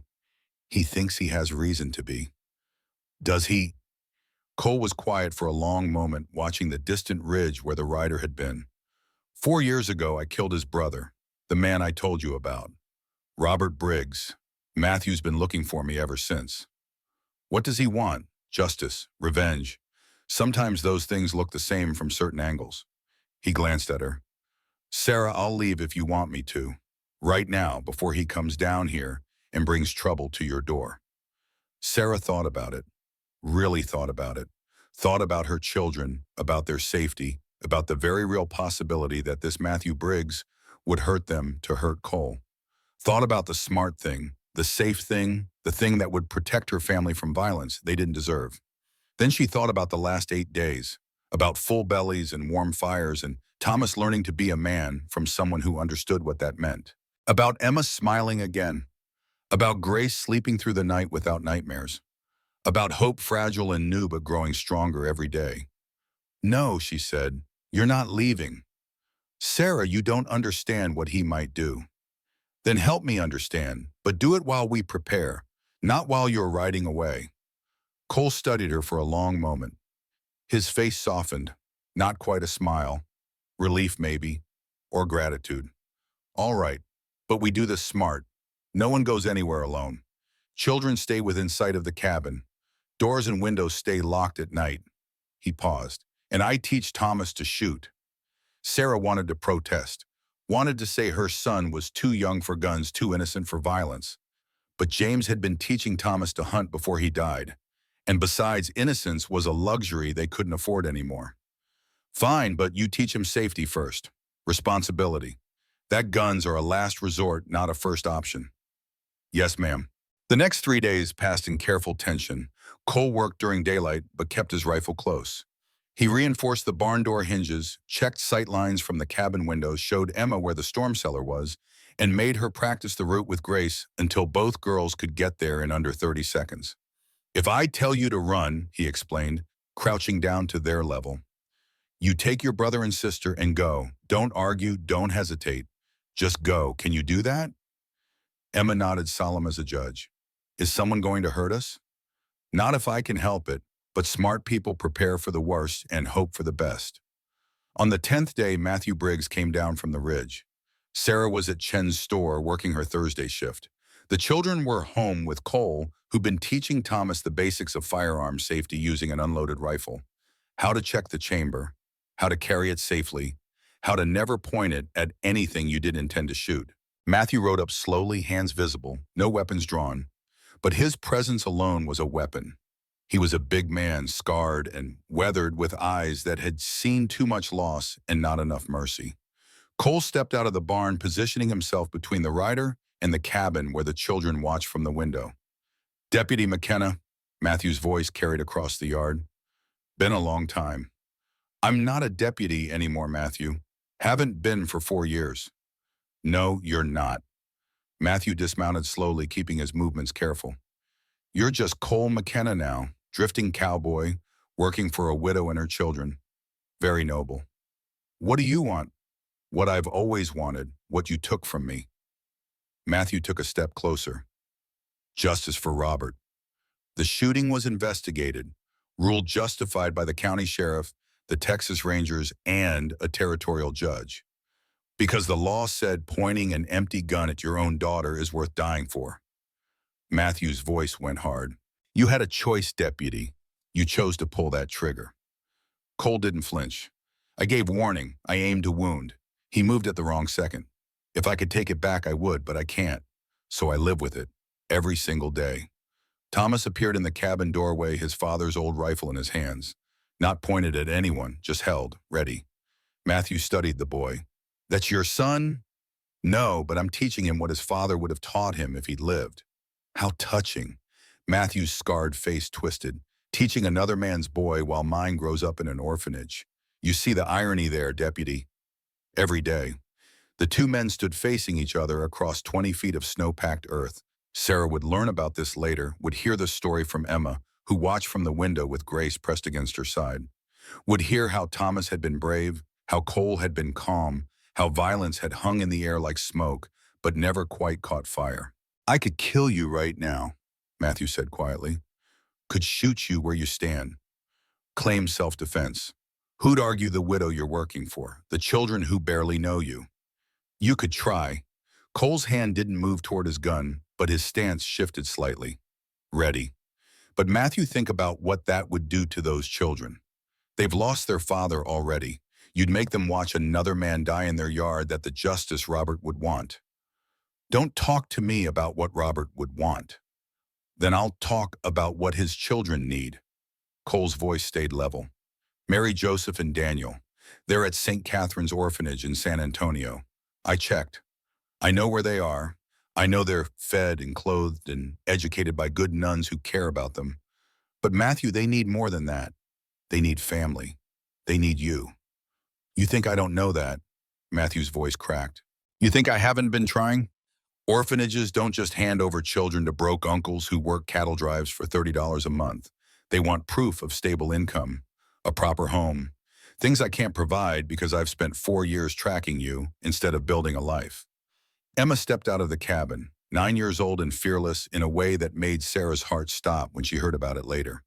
"He thinks he has reason to be." "Does he?" Cole was quiet for a long moment, watching the distant ridge where the rider had been. "4 years ago, I killed his brother, the man I told you about. Robert Briggs. Matthew's been looking for me ever since." "What does he want?" "Justice, revenge. Sometimes those things look the same from certain angles." He glanced at her. "Sarah, I'll leave if you want me to. Right now, before he comes down here and brings trouble to your door." Sarah thought about it. Really thought about it. Thought about her children, about their safety, about the very real possibility that this Matthew Briggs would hurt them to hurt Cole. Thought about the smart thing, the safe thing, the thing that would protect her family from violence they didn't deserve. Then she thought about the last 8 days, about full bellies and warm fires and Thomas learning to be a man from someone who understood what that meant. About Emma smiling again. About Grace sleeping through the night without nightmares. About hope fragile and new but growing stronger every day. "No," she said, "you're not leaving." "Sarah, you don't understand what he might do." "Then help me understand, but do it while we prepare, not while you're riding away." Cole studied her for a long moment. His face softened, not quite a smile, relief maybe, or gratitude. "All right, but we do this smart. No one goes anywhere alone. Children stay within sight of the cabin. Doors and windows stay locked at night." He paused. "And I teach Thomas to shoot." Sarah wanted to protest, wanted to say her son was too young for guns, too innocent for violence. But James had been teaching Thomas to hunt before he died. And besides, innocence was a luxury they couldn't afford anymore. "Fine, but you teach him safety first. Responsibility. That guns are a last resort, not a first option." "Yes, ma'am." The next 3 days passed in careful tension. Cole worked during daylight, but kept his rifle close. He reinforced the barn door hinges, checked sight lines from the cabin windows, showed Emma where the storm cellar was, and made her practice the route with Grace until both girls could get there in under 30 seconds. "If I tell you to run," he explained, crouching down to their level, "you take your brother and sister and go. Don't argue, don't hesitate. Just go. Can you do that?" Emma nodded, solemn as a judge. "Is someone going to hurt us?" "Not if I can help it, but smart people prepare for the worst and hope for the best." On the 10th day, Matthew Briggs came down from the ridge. Sarah was at Chen's store working her Thursday shift. The children were home with Cole, who'd been teaching Thomas the basics of firearm safety using an unloaded rifle. How to check the chamber, how to carry it safely, how to never point it at anything you didn't intend to shoot. Matthew rode up slowly, hands visible, no weapons drawn. But his presence alone was a weapon. He was a big man, scarred and weathered, with eyes that had seen too much loss and not enough mercy. Cole stepped out of the barn, positioning himself between the rider and the cabin where the children watched from the window. "Deputy McKenna," Matthew's voice carried across the yard. "Been a long time." "I'm not a deputy anymore, Matthew. Haven't been for 4 years." "No, you're not." Matthew dismounted slowly, keeping his movements careful. "You're just Cole McKenna now, drifting cowboy, working for a widow and her children. Very noble." "What do you want?" "What I've always wanted, what you took from me." Matthew took a step closer. "Justice for Robert." The shooting was investigated, ruled justified by the county sheriff, the Texas Rangers, and a territorial judge. Because the law said pointing an empty gun at your own daughter is worth dying for. Matthew's voice went hard. "You had a choice, deputy. You chose to pull that trigger." Cole didn't flinch. "I gave warning. I aimed to wound. He moved at the wrong second. If I could take it back, I would, but I can't. So I live with it. Every single day." Thomas appeared in the cabin doorway, his father's old rifle in his hands. Not pointed at anyone, just held, ready. Matthew studied the boy. "That's your son?" "No, but I'm teaching him what his father would have taught him if he'd lived." How touching. Matthew's scarred face twisted. "Teaching another man's boy while mine grows up in an orphanage. You see the irony there, deputy." Every day, the two men stood facing each other across 20 feet of snow-packed earth. Sarah would learn about this later, would hear the story from Emma, who watched from the window with Grace pressed against her side. Would hear how Thomas had been brave, how Cole had been calm, how violence had hung in the air like smoke, but never quite caught fire. "I could kill you right now," Matthew said quietly. "Could shoot you where you stand. Claim self-defense. Who'd argue the widow you're working for, the children who barely know you? You could try." Cole's hand didn't move toward his gun, but his stance shifted slightly. "Ready." But Matthew, think about what that would do to those children. They've lost their father already. You'd make them watch another man die in their yard, that the justice Robert would want. "Don't talk to me about what Robert would want. Then I'll talk about what his children need." Cole's voice stayed level. "Mary, Joseph, and Daniel. They're at St. Catherine's Orphanage in San Antonio. I checked. I know where they are. I know they're fed and clothed and educated by good nuns who care about them. But Matthew, they need more than that. They need family. They need you." "You think I don't know that?" Matthew's voice cracked. "You think I haven't been trying? Orphanages don't just hand over children to broke uncles who work cattle drives for $30 a month. They want proof of stable income, a proper home, things I can't provide because I've spent 4 years tracking you instead of building a life." Emma stepped out of the cabin, 9 years old and fearless, in a way that made Sarah's heart stop when she heard about it later.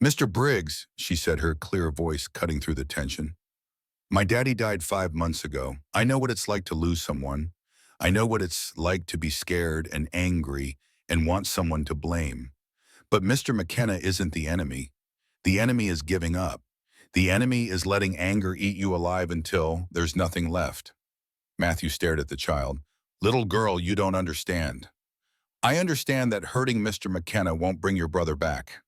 "Mr. Briggs," she said, her clear voice cutting through the tension. "My daddy died 5 months ago. I know what it's like to lose someone. I know what it's like to be scared and angry and want someone to blame. But Mr. McKenna isn't the enemy. The enemy is giving up. The enemy is letting anger eat you alive until there's nothing left." Matthew stared at the child. "Little girl, you don't understand. I understand that hurting Mr. McKenna won't bring your brother back.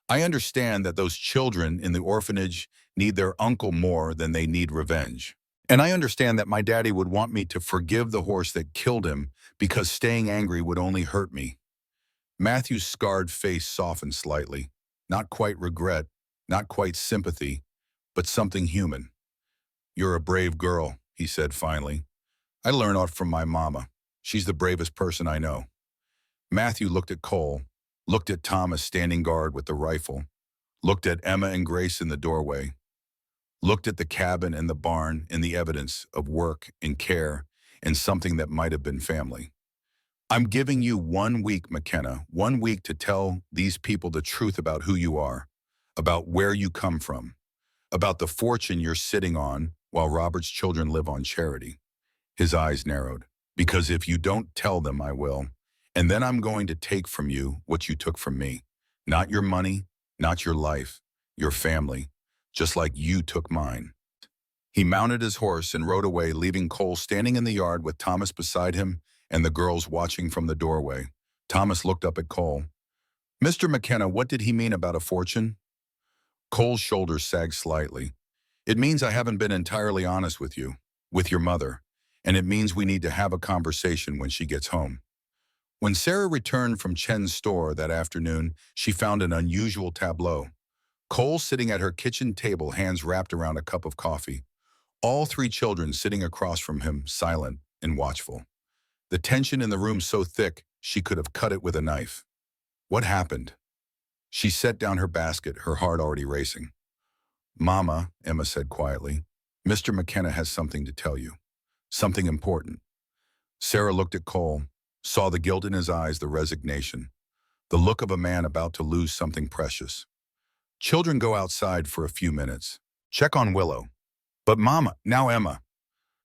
I understand that those children in the orphanage need their uncle more than they need revenge. And I understand that my daddy would want me to forgive the horse that killed him because staying angry would only hurt me." Matthew's scarred face softened slightly. Not quite regret, not quite sympathy, but something human. "You're a brave girl," he said finally. "I learned it from my mama. She's the bravest person I know." Matthew looked at Cole, looked at Thomas standing guard with the rifle, looked at Emma and Grace in the doorway, looked at the cabin and the barn and the evidence of work and care and something that might have been family. "I'm giving you 1 week, McKenna, 1 week to tell these people the truth about who you are, about where you come from, about the fortune you're sitting on while Robert's children live on charity." His eyes narrowed. "Because if you don't tell them, I will. And then I'm going to take from you what you took from me. Not your money, not your life, your family, just like you took mine." He mounted his horse and rode away, leaving Cole standing in the yard with Thomas beside him and the girls watching from the doorway. Thomas looked up at Cole. Mr. McKenna, what did he mean about a fortune? Cole's shoulders sagged slightly. It means I haven't been entirely honest with you, with your mother, and it means we need to have a conversation when she gets home. When Sarah returned from Chen's store that afternoon, she found an unusual tableau. Cole sitting at her kitchen table, hands wrapped around a cup of coffee. All three children sitting across from him, silent and watchful. The tension in the room so thick, she could have cut it with a knife. What happened? She set down her basket, her heart already racing. Mama, Emma said quietly, Mr. McKenna has something to tell you. Something important. Sarah looked at Cole, saw the guilt in his eyes, the resignation, the look of a man about to lose something precious. Children go outside for a few minutes. Check on Willow. But Mama, now Emma.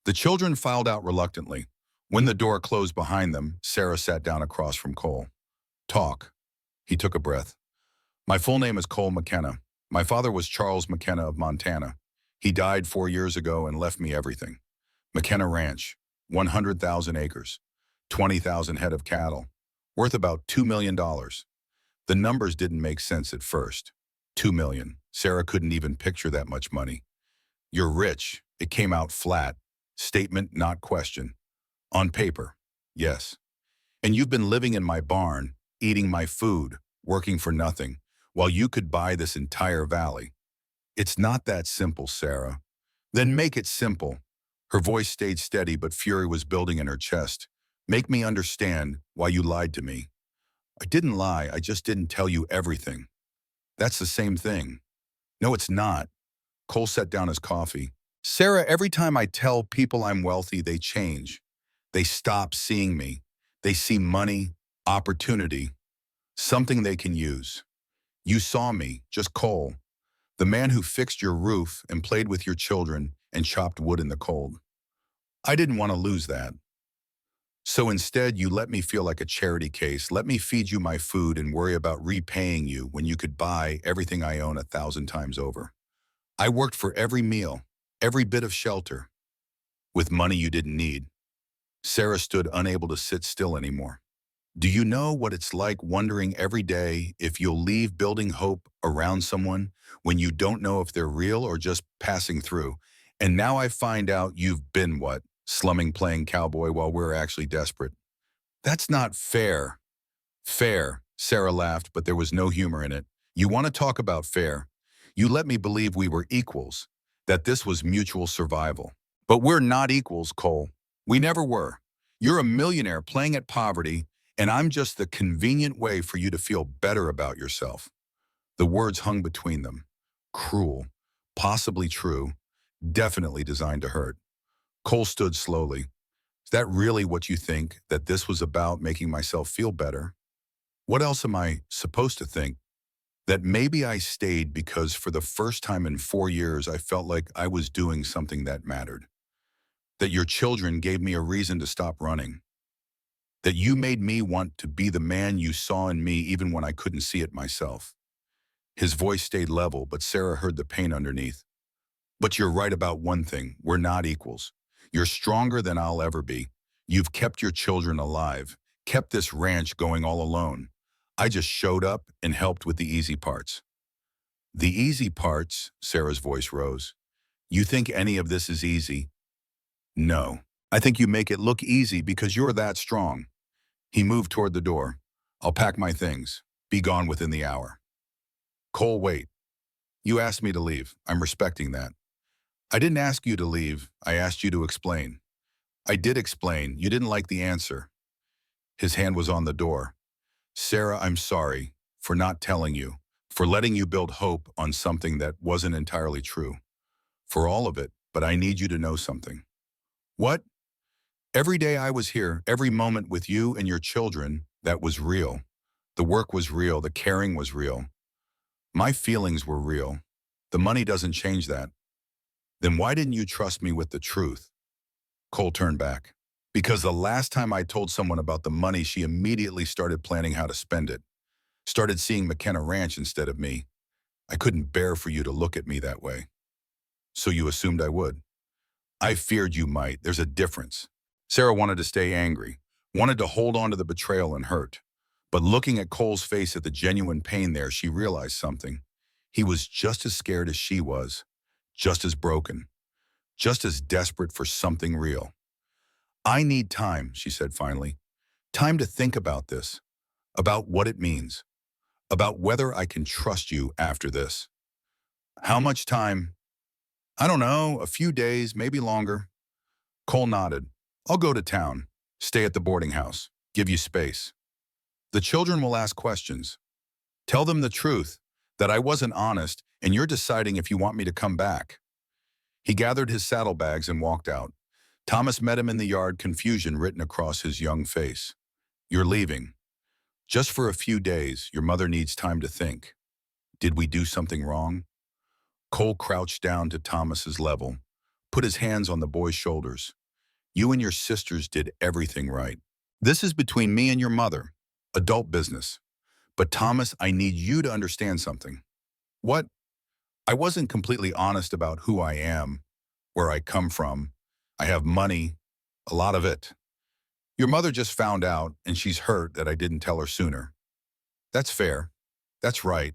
The children filed out reluctantly. When the door closed behind them, Sarah sat down across from Cole. Talk. He took a breath. My full name is Cole McKenna. My father was Charles McKenna of Montana. He died 4 years ago and left me everything. McKenna Ranch, 100,000 acres, 20,000 head of cattle, worth about $2 million. The numbers didn't make sense at first. 2 million. Sarah couldn't even picture that much money. You're rich. It came out flat. Statement, not question. On paper, yes. And you've been living in my barn, eating my food, working for nothing, while you could buy this entire valley. It's not that simple, Sarah. Then make it simple. Her voice stayed steady, but fury was building in her chest. Make me understand why you lied to me. I didn't lie, I just didn't tell you everything. That's the same thing. No, it's not. Cole set down his coffee. Sarah, every time I tell people I'm wealthy, they change. They stop seeing me. They see money, opportunity, something they can use. You saw me, just Cole, the man who fixed your roof and played with your children and chopped wood in the cold. I didn't want to lose that. So instead, you let me feel like a charity case, let me feed you my food and worry about repaying you when you could buy everything I own 1,000 times over. I worked for every meal, every bit of shelter, with money you didn't need. Sarah stood unable to sit still anymore. Do you know what it's like wondering every day if you'll leave building hope around someone when you don't know if they're real or just passing through? And now I find out you've been what? Slumming playing cowboy while we're actually desperate. That's not fair. Fair, Sarah laughed, but there was no humor in it. You want to talk about fair? You let me believe we were equals, that this was mutual survival. But we're not equals, Cole. We never were. You're a millionaire playing at poverty, and I'm just the convenient way for you to feel better about yourself. The words hung between them. Cruel, possibly true, definitely designed to hurt. Cole stood slowly. Is that really what you think, that this was about, making myself feel better? What else am I supposed to think? That maybe I stayed because for the first time in 4 years I felt like I was doing something that mattered. That your children gave me a reason to stop running. That you made me want to be the man you saw in me even when I couldn't see it myself. His voice stayed level, but Sarah heard the pain underneath. But you're right about one thing, we're not equals. You're stronger than I'll ever be. You've kept your children alive, kept this ranch going all alone. I just showed up and helped with the easy parts. The easy parts, Sarah's voice rose. You think any of this is easy? No. I think you make it look easy because you're that strong. He moved toward the door. I'll pack my things. Be gone within the hour. Cole, wait. You asked me to leave. I'm respecting that. I didn't ask you to leave. I asked you to explain. I did explain. You didn't like the answer. His hand was on the door. Sarah, I'm sorry for not telling you, for letting you build hope on something that wasn't entirely true. For all of it, but I need you to know something. What? Every day I was here, every moment with you and your children, that was real. The work was real, the caring was real. My feelings were real. The money doesn't change that. Then why didn't you trust me with the truth? Cole turned back. Because the last time I told someone about the money, she immediately started planning how to spend it. Started seeing McKenna Ranch instead of me. I couldn't bear for you to look at me that way. So you assumed I would. I feared you might. There's a difference. Sarah wanted to stay angry, wanted to hold on to the betrayal and hurt. But looking at Cole's face at the genuine pain there, she realized something. He was just as scared as she was, just as broken, just as desperate for something real. I need time, she said finally. Time to think about this, about what it means, about whether I can trust you after this. How much time? I don't know, a few days, maybe longer. Cole nodded. I'll go to town, stay at the boarding house, give you space. The children will ask questions. Tell them the truth, that I wasn't honest, and you're deciding if you want me to come back. He gathered his saddlebags and walked out. Thomas met him in the yard, confusion written across his young face. You're leaving. Just for a few days, your mother needs time to think. Did we do something wrong? Cole crouched down to Thomas's level, put his hands on the boy's shoulders. You and your sisters did everything right. This is between me and your mother, adult business. But Thomas, I need you to understand something. What? I wasn't completely honest about who I am, where I come from. I have money, a lot of it. Your mother just found out, and she's hurt that I didn't tell her sooner. That's fair. That's right.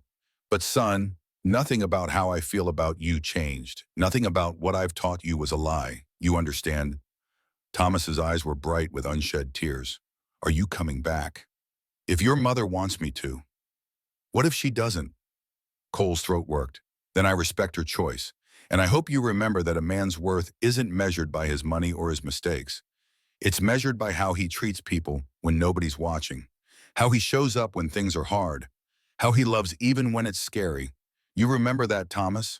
But son, nothing about how I feel about you changed. Nothing about what I've taught you was a lie. You understand? Thomas's eyes were bright with unshed tears. Are you coming back? If your mother wants me to. What if she doesn't? Cole's throat worked. Then I respect her choice. And I hope you remember that a man's worth isn't measured by his money or his mistakes. It's measured by how he treats people when nobody's watching, how he shows up when things are hard, how he loves even when it's scary. You remember that, Thomas?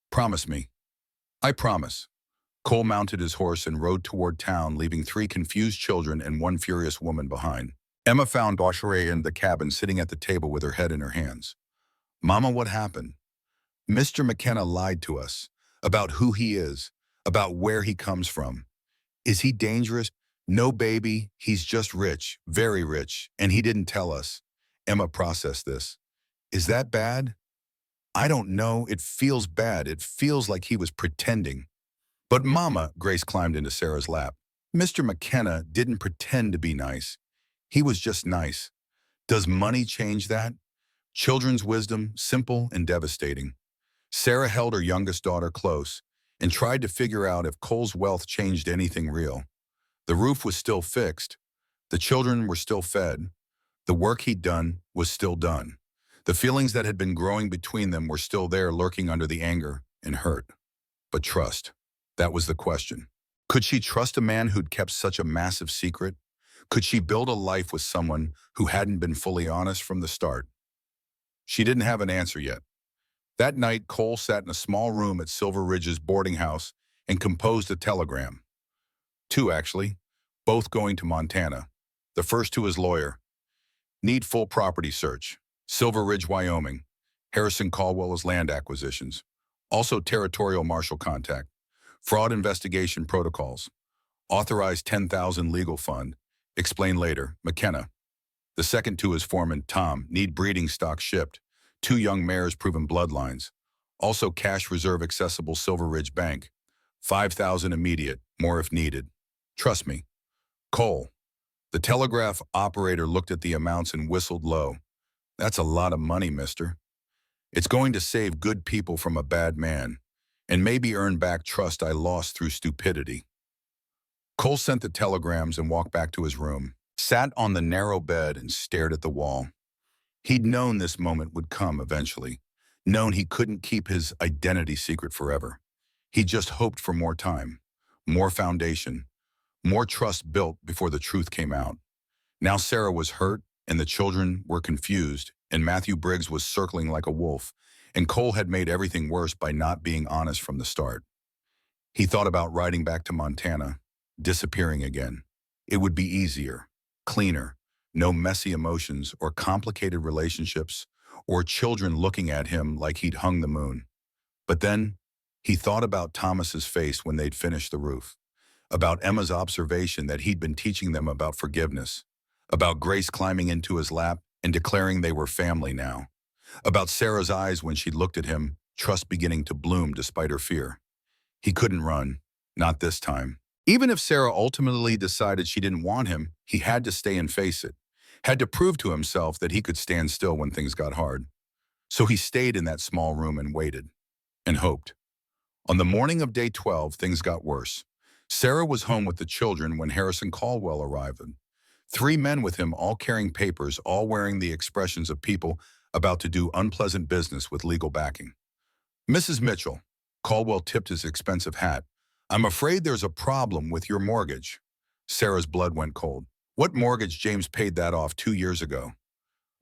Promise me. I promise. Cole mounted his horse and rode toward town, leaving 3 confused children and 1 furious woman behind. Emma found Boucherie in the cabin sitting at the table with her head in her hands. Mama, what happened? Mr. McKenna lied to us about who he is, about where he comes from. Is he dangerous? No, baby, he's just rich, very rich, and he didn't tell us. Emma processed this. Is that bad? I don't know. It feels bad. It feels like he was pretending. But Mama, Grace climbed into Sarah's lap. Mr. McKenna didn't pretend to be nice. He was just nice. Does money change that? Children's wisdom, simple and devastating. Sarah held her youngest daughter close and tried to figure out if Cole's wealth changed anything real. The roof was still fixed. The children were still fed. The work he'd done was still done. The feelings that had been growing between them were still there, lurking under the anger and hurt. But trust, that was the question. Could she trust a man who'd kept such a massive secret? Could she build a life with someone who hadn't been fully honest from the start? She didn't have an answer yet. That night, Cole sat in a small room at Silver Ridge's boarding house and composed a telegram. 2, actually, both going to Montana. The first to his lawyer. Need full property search. Silver Ridge, Wyoming. Harrison Caldwell's land acquisitions. Also territorial marshal contact. Fraud investigation protocols. Authorized 10,000 legal fund. Explain later. McKenna. The second to his foreman, Tom. Need breeding stock shipped. 2 young mares proven bloodlines. Also cash reserve accessible Silver Ridge Bank. 5,000 immediate, more if needed. Trust me. Cole. The telegraph operator looked at the amounts and whistled low. That's a lot of money, mister. It's going to save good people from a bad man, and maybe earn back trust I lost through stupidity. Cole sent the telegrams and walked back to his room, sat on the narrow bed and stared at the wall. He'd known this moment would come eventually, known he couldn't keep his identity secret forever. He just hoped for more time, more foundation, more trust built before the truth came out. Now Sarah was hurt, and the children were confused, and Matthew Briggs was circling like a wolf, and Cole had made everything worse by not being honest from the start. He thought about riding back to Montana, disappearing again. It would be easier, cleaner, no messy emotions or complicated relationships or children looking at him like he'd hung the moon. But then he thought about Thomas's face when they'd finished the roof, about Emma's observation that he'd been teaching them about forgiveness, about Grace climbing into his lap and declaring they were family now, about Sarah's eyes when she looked at him, trust beginning to bloom despite her fear. He couldn't run, not this time. Even if Sarah ultimately decided she didn't want him, he had to stay and face it. had to prove to himself that he could stand still when things got hard. So he stayed in that small room and waited, and hoped. On the morning of day 12, things got worse. Sarah was home with the children when Harrison Caldwell arrived. Three men with him, all carrying papers, all wearing the expressions of people about to do unpleasant business with legal backing. "Mrs. Mitchell," Caldwell tipped his expensive hat, "I'm afraid there's a problem with your mortgage." Sarah's blood went cold. What mortgage? James paid that off 2 years ago.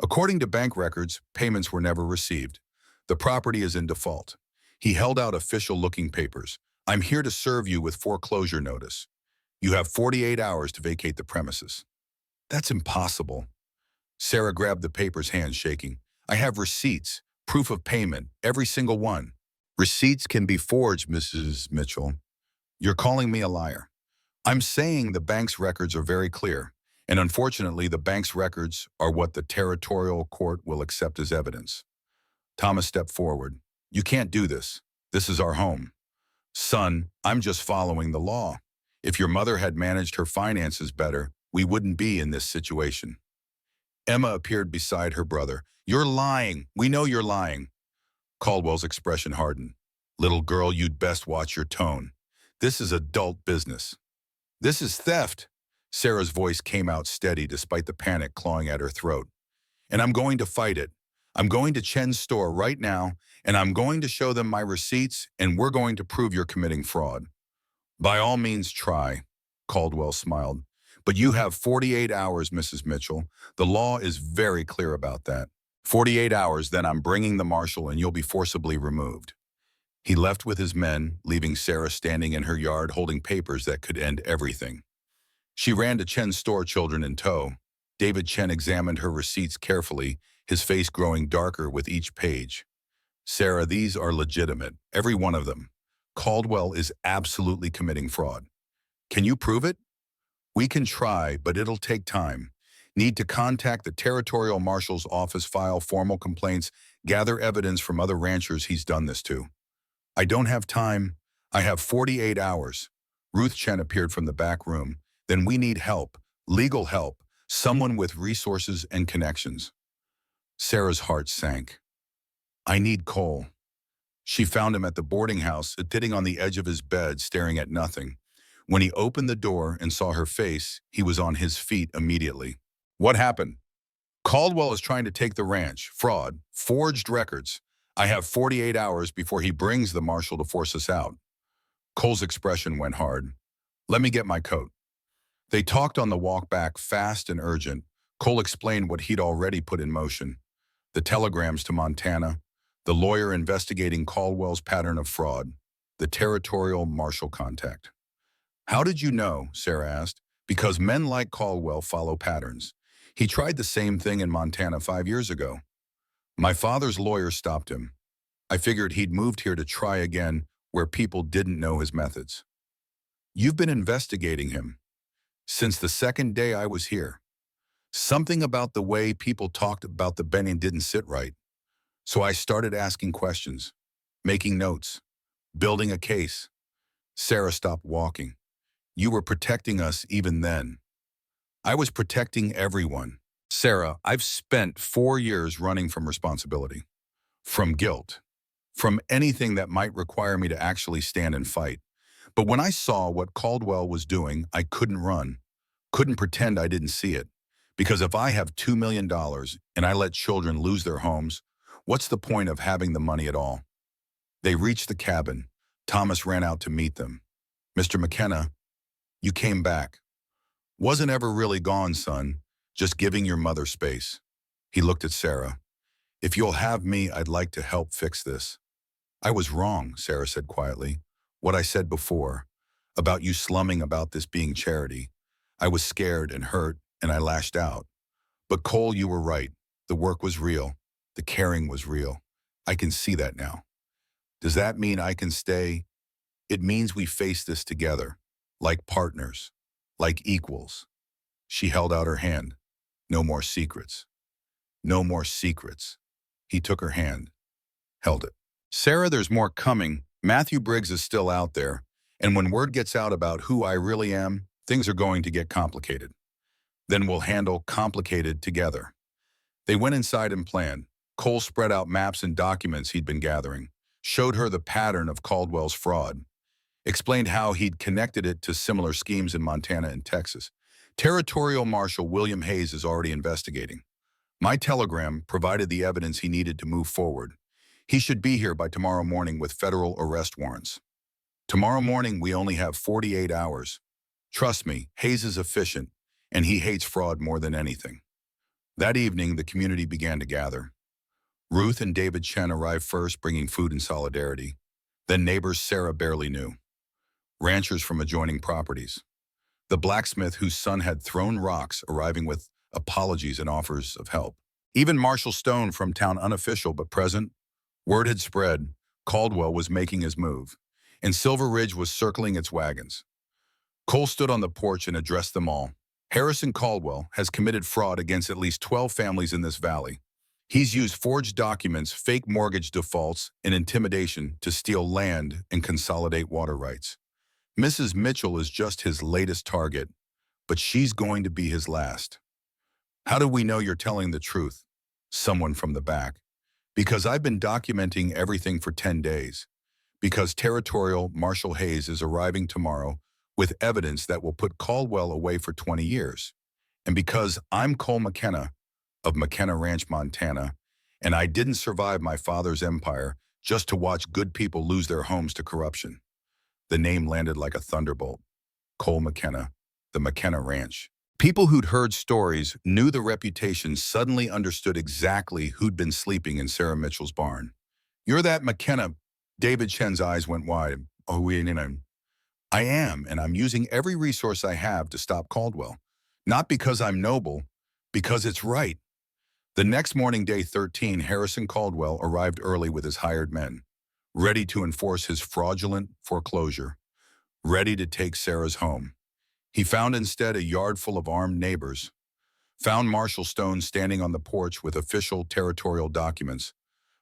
According to bank records, payments were never received. The property is in default. He held out official-looking papers. "I'm here to serve you with foreclosure notice. You have 48 hours to vacate the premises." "That's impossible." Sarah grabbed the papers, hands shaking. "I have receipts, proof of payment, every single one." "Receipts can be forged, Mrs. Mitchell." "You're calling me a liar." "I'm saying the bank's records are very clear, and unfortunately the bank's records are what the territorial court will accept as evidence." Thomas stepped forward. "You can't do this. This is our home." "Son, I'm just following the law. If your mother had managed her finances better, we wouldn't be in this situation." Emma appeared beside her brother. "You're lying. We know you're lying." Caldwell's expression hardened. "Little girl, you'd best watch your tone. This is adult business." "This is theft." Sarah's voice came out steady despite the panic clawing at her throat. "And I'm going to fight it. I'm going to Chen's store right now, and I'm going to show them my receipts, and we're going to prove you're committing fraud." "By all means, try," Caldwell smiled. "But you have 48 hours, Mrs. Mitchell. The law is very clear about that. 48 hours, then I'm bringing the marshal and you'll be forcibly removed." He left with his men, leaving Sarah standing in her yard holding papers that could end everything. She ran to Chen's store, children in tow. David Chen examined her receipts carefully, his face growing darker with each page. "Sarah, these are legitimate, every one of them. Caldwell is absolutely committing fraud. Can you prove it?" "We can try, but it'll take time. Need to contact the territorial marshal's office, file formal complaints, gather evidence from other ranchers he's done this to." "I don't have time. I have 48 hours. Ruth Chen appeared from the back room. "Then we need help, legal help, someone with resources and connections." Sarah's heart sank. "I need Cole." She found him at the boarding house, sitting on the edge of his bed, staring at nothing. When he opened the door and saw her face, he was on his feet immediately. "What happened?" "Caldwell is trying to take the ranch. Fraud. Forged records. I have 48 hours before he brings the marshal to force us out." Cole's expression went hard. "Let me get my coat." They talked on the walk back, fast and urgent. Cole explained what he'd already put in motion. The telegrams to Montana, the lawyer investigating Caldwell's pattern of fraud, the territorial marshal contact. "How did you know?" Sarah asked. "Because men like Caldwell follow patterns. He tried the same thing in Montana 5 years ago. My father's lawyer stopped him. I figured he'd moved here to try again where people didn't know his methods." "You've been investigating him?" "Since the second day I was here. Something about the way people talked about the Benning didn't sit right. So I started asking questions, making notes, building a case." Sarah stopped walking. "You were protecting us even then." "I was protecting everyone. Sarah, I've spent 4 years running from responsibility, from guilt, from anything that might require me to actually stand and fight. But when I saw what Caldwell was doing, I couldn't run, couldn't pretend I didn't see it. Because if I have $2 million and I let children lose their homes, what's the point of having the money at all?" They reached the cabin. Thomas ran out to meet them. "Mr. McKenna, you came back." "Wasn't ever really gone, son. Just giving your mother space." He looked at Sarah. "If you'll have me, I'd like to help fix this." "I was wrong," Sarah said quietly. "What I said before, about you slumming about this being charity. I was scared and hurt, and I lashed out. But Cole, you were right. The work was real. The caring was real. I can see that now. Does that mean I can stay? It means we face this together, like partners, like equals." She held out her hand. "No more secrets. No more secrets." He took her hand, held it. "Sarah, there's more coming. Matthew Briggs is still out there. And when word gets out about who I really am, things are going to get complicated." Then we'll handle complicated together. They went inside and planned. Cole spread out maps and documents he'd been gathering, showed her the pattern of Caldwell's fraud, explained how he'd connected it to similar schemes in Montana and Texas. Territorial Marshal William Hayes is already investigating. My telegram provided the evidence he needed to move forward. He should be here by tomorrow morning with federal arrest warrants. Tomorrow morning, we only have 48 hours. Trust me, Hayes is efficient, and he hates fraud more than anything. That evening, the community began to gather. Ruth and David Chen arrived first, bringing food and solidarity. Then neighbors Sarah barely knew. Ranchers from adjoining properties. The blacksmith whose son had thrown rocks arriving with apologies and offers of help. Even Marshall Stone from town, unofficial but present. Word had spread, Caldwell was making his move, and Silver Ridge was circling its wagons. Cole stood on the porch and addressed them all. Harrison Caldwell has committed fraud against at least 12 families in this valley. He's used forged documents, fake mortgage defaults, and intimidation to steal land and consolidate water rights. Mrs. Mitchell is just his latest target, but she's going to be his last. How do we know you're telling the truth? Someone from the back. Because I've been documenting everything for 10 days. Because Territorial Marshal Hayes is arriving tomorrow with evidence that will put Caldwell away for 20 years. And because I'm Cole McKenna of McKenna Ranch, Montana, and I didn't survive my father's empire just to watch good people lose their homes to corruption. The name landed like a thunderbolt. Cole McKenna, the McKenna Ranch. People who'd heard stories, knew the reputation, suddenly understood exactly who'd been sleeping in Sarah Mitchell's barn. You're that McKenna. David Chen's eyes went wide. Oh, I am, and I'm using every resource I have to stop Caldwell. Not because I'm noble, because it's right. The next morning, day 13, Harrison Caldwell arrived early with his hired men, ready to enforce his fraudulent foreclosure, ready to take Sarah's home. He found instead a yard full of armed neighbors, found Marshall Stone standing on the porch with official territorial documents,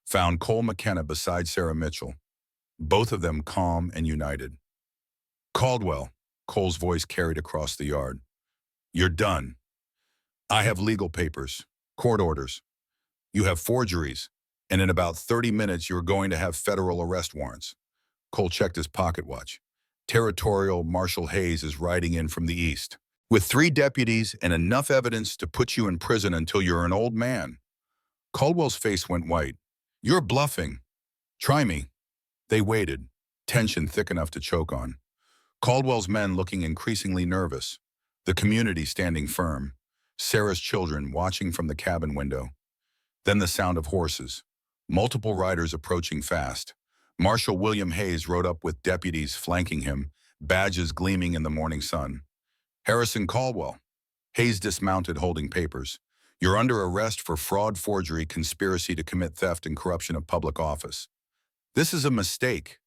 found Cole McKenna beside Sarah Mitchell, both of them calm and united. Caldwell, Cole's voice carried across the yard. You're done. I have legal papers, court orders. You have forgeries, and in about 30 minutes you're going to have federal arrest warrants. Cole checked his pocket watch. Territorial Marshal Hayes is riding in from the east, with 3 deputies and enough evidence to put you in prison until you're an old man. Caldwell's face went white. You're bluffing. Try me. They waited, tension thick enough to choke on. Caldwell's men looking increasingly nervous, the community standing firm, Sarah's children watching from the cabin window. Then the sound of horses, multiple riders approaching fast. Marshal William Hayes rode up with deputies flanking him, badges gleaming in the morning sun. Harrison Caldwell. Hayes dismounted holding papers. You're under arrest for fraud, forgery, conspiracy to commit theft and corruption of public office. This is a mistake.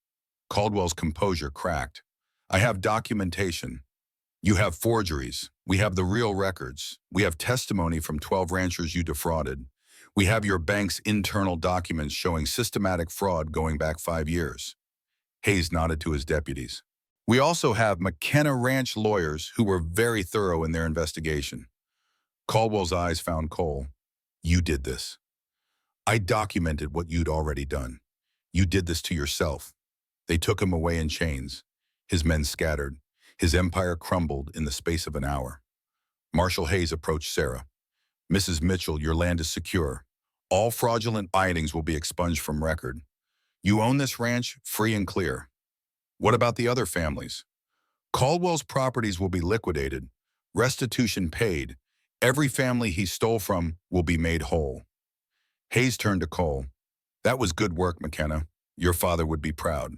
Caldwell's composure cracked. I have documentation. You have forgeries. We have the real records. We have testimony from 12 ranchers you defrauded. We have your bank's internal documents showing systematic fraud going back 5 years. Hayes nodded to his deputies. We also have McKenna Ranch lawyers who were very thorough in their investigation. Caldwell's eyes found Cole. You did this. I documented what you'd already done. You did this to yourself. They took him away in chains. His men scattered. His empire crumbled in the space of an hour. Marshal Hayes approached Sarah. Mrs. Mitchell, your land is secure. All fraudulent findings will be expunged from record. You own this ranch free and clear. What about the other families? Caldwell's properties will be liquidated, restitution paid. Every family he stole from will be made whole. Hayes turned to Cole. That was good work, McKenna. Your father would be proud.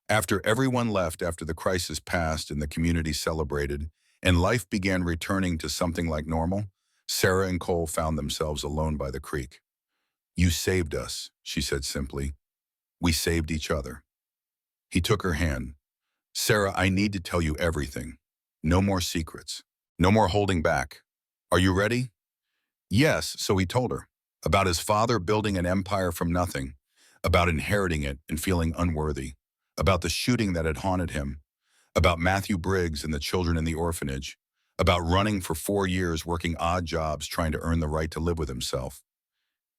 After everyone left, after the crisis passed and the community celebrated, and life began returning to something like normal, Sarah and Cole found themselves alone by the creek. You saved us, she said simply. We saved each other. He took her hand. Sarah, I need to tell you everything. No more secrets. No more holding back. Are you ready? Yes, so he told her. About his father building an empire from nothing. About inheriting it and feeling unworthy. About the shooting that had haunted him. About Matthew Briggs and the children in the orphanage. about running for 4 years, working odd jobs, trying to earn the right to live with himself.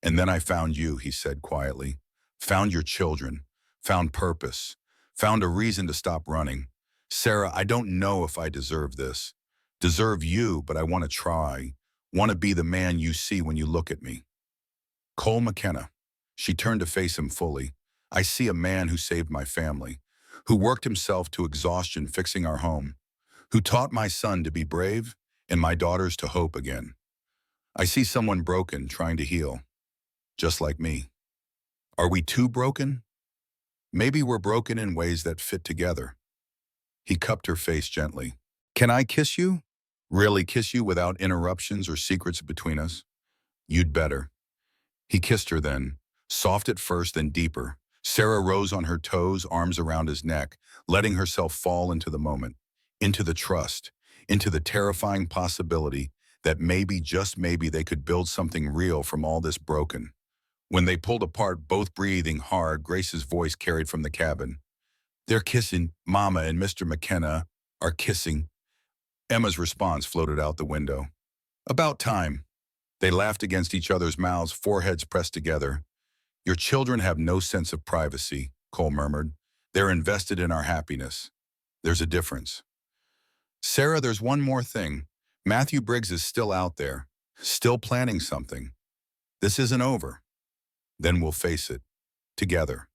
And then I found you, he said quietly. Found your children, found purpose, found a reason to stop running. Sarah, I don't know if I deserve this. Deserve you, but I want to try. Want to be the man you see when you look at me. Cole McKenna. She turned to face him fully. I see a man who saved my family, who worked himself to exhaustion fixing our home, who taught my son to be brave and my daughters to hope again. I see someone broken trying to heal, just like me. Are we too broken? Maybe we're broken in ways that fit together. He cupped her face gently. Can I kiss you? Really kiss you without interruptions or secrets between us? You'd better. He kissed her then, soft at first, then deeper. Sarah rose on her toes, arms around his neck, letting herself fall into the moment, into the trust, into the terrifying possibility that maybe, just maybe, they could build something real from all this broken. When they pulled apart, both breathing hard, Grace's voice carried from the cabin. They're kissing. Mama and Mr. McKenna are kissing. Emma's response floated out the window. About time. They laughed against each other's mouths, foreheads pressed together. Your children have no sense of privacy, Cole murmured. They're invested in our happiness. There's a difference. Sarah, there's one more thing. Matthew Briggs is still out there, still planning something. This isn't over. Then we'll face it. Together.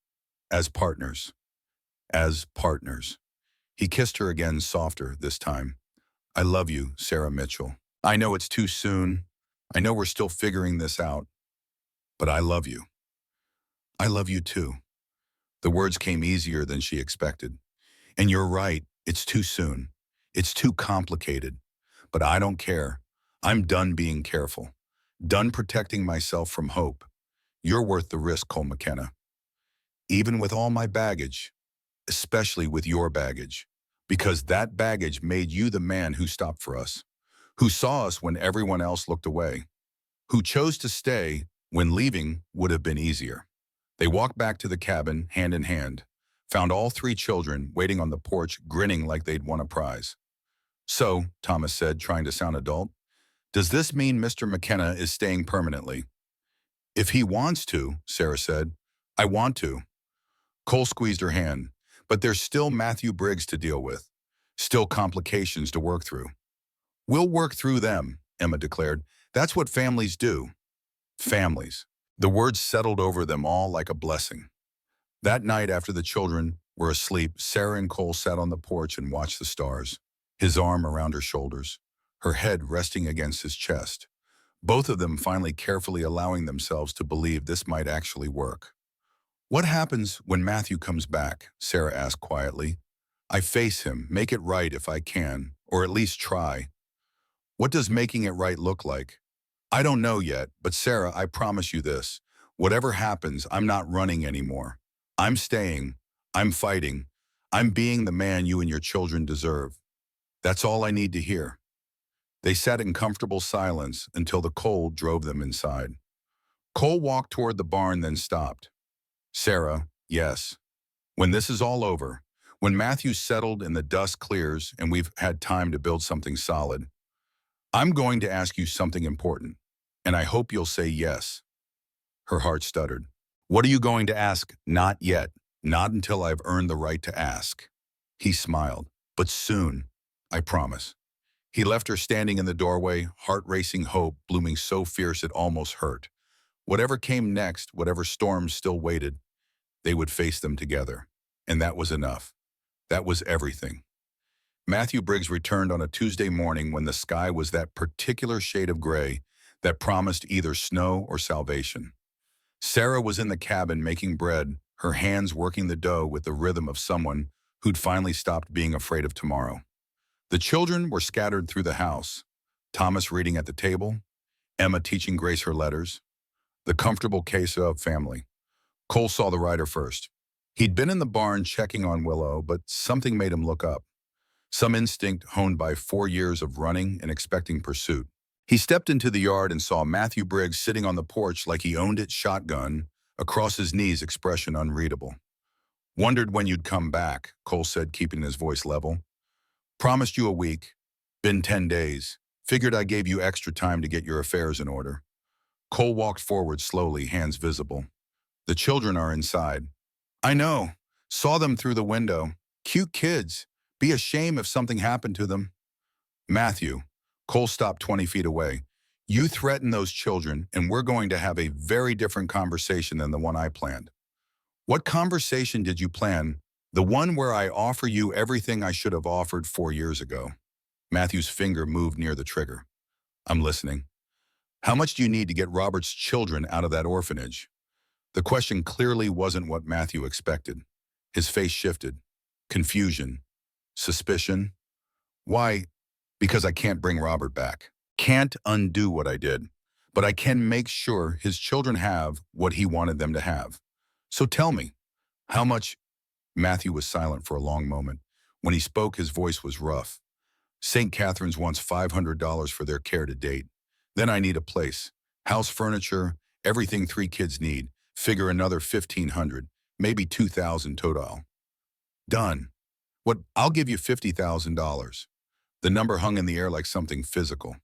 As partners. As partners. He kissed her again, softer this time. I love you, Sarah Mitchell. I know it's too soon. I know we're still figuring this out. But I love you. I love you too. The words came easier than she expected. And you're right, it's too soon. It's too complicated. But I don't care. I'm done being careful. Done protecting myself from hope. You're worth the risk, Cole McKenna. Even with all my baggage. Especially with your baggage. Because that baggage made you the man who stopped for us. Who saw us when everyone else looked away. Who chose to stay when leaving would have been easier. They walked back to the cabin, hand in hand. Found all three children waiting on the porch, grinning like they'd won a prize. So, Thomas said, trying to sound adult, does this mean Mr. McKenna is staying permanently? If he wants to, Sarah said. I want to. Cole squeezed her hand. But there's still Matthew Briggs to deal with. Still complications to work through. We'll work through them, Emma declared. That's what families do. Families. The words settled over them all like a blessing. That night after the children were asleep, Sarah and Cole sat on the porch and watched the stars. His arm around her shoulders, her head resting against his chest. Both of them finally carefully allowing themselves to believe this might actually work. What happens when Matthew comes back? Sarah asked quietly. I face him, make it right if I can, or at least try. What does making it right look like? I don't know yet, but Sarah, I promise you this. Whatever happens, I'm not running anymore. I'm staying. I'm fighting. I'm being the man you and your children deserve. That's all I need to hear. They sat in comfortable silence until the cold drove them inside. Cole walked toward the barn, then stopped. Sarah, yes. When this is all over, when Matthew's settled and the dust clears and we've had time to build something solid, I'm going to ask you something important, and I hope you'll say yes. Her heart stuttered. What are you going to ask? Not yet. Not until I've earned the right to ask. He smiled. But soon, I promise. He left her standing in the doorway, heart racing, hope blooming so fierce it almost hurt. Whatever came next, whatever storms still waited, they would face them together. And that was enough. That was everything. Matthew Briggs returned on a Tuesday morning when the sky was that particular shade of gray that promised either snow or salvation. Sarah was in the cabin making bread, her hands working the dough with the rhythm of someone who'd finally stopped being afraid of tomorrow. The children were scattered through the house, Thomas reading at the table, Emma teaching Grace her letters. The comfortable case of family. Cole saw the rider first. He'd been in the barn checking on Willow, but something made him look up. Some instinct honed by 4 years of running and expecting pursuit. He stepped into the yard and saw Matthew Briggs sitting on the porch like he owned it, shotgun, across his knees, expression unreadable. Wondered when you'd come back, Cole said, keeping his voice level. Promised you a week. Been 10 days. Figured I gave you extra time to get your affairs in order. Cole walked forward slowly, hands visible. The children are inside. I know. Saw them through the window. Cute kids. Be a shame if something happened to them. Matthew. Cole stopped 20 feet away. You threaten those children, and we're going to have a very different conversation than the one I planned. What conversation did you plan? The one where I offer you everything I should have offered 4 years ago. Matthew's finger moved near the trigger. I'm listening. How much do you need to get Robert's children out of that orphanage? The question clearly wasn't what Matthew expected. His face shifted. Confusion. Suspicion. Why? Because I can't bring Robert back. Can't undo what I did. But I can make sure his children have what he wanted them to have. So tell me, how much? Matthew was silent for a long moment. When he spoke, his voice was rough. St. Catherine's wants $500 for their care to date. Then I need a place. House furniture, everything 3 kids need. Figure another $1,500, maybe $2,000 total. Done. What? I'll give you $50,000. The number hung in the air like something physical.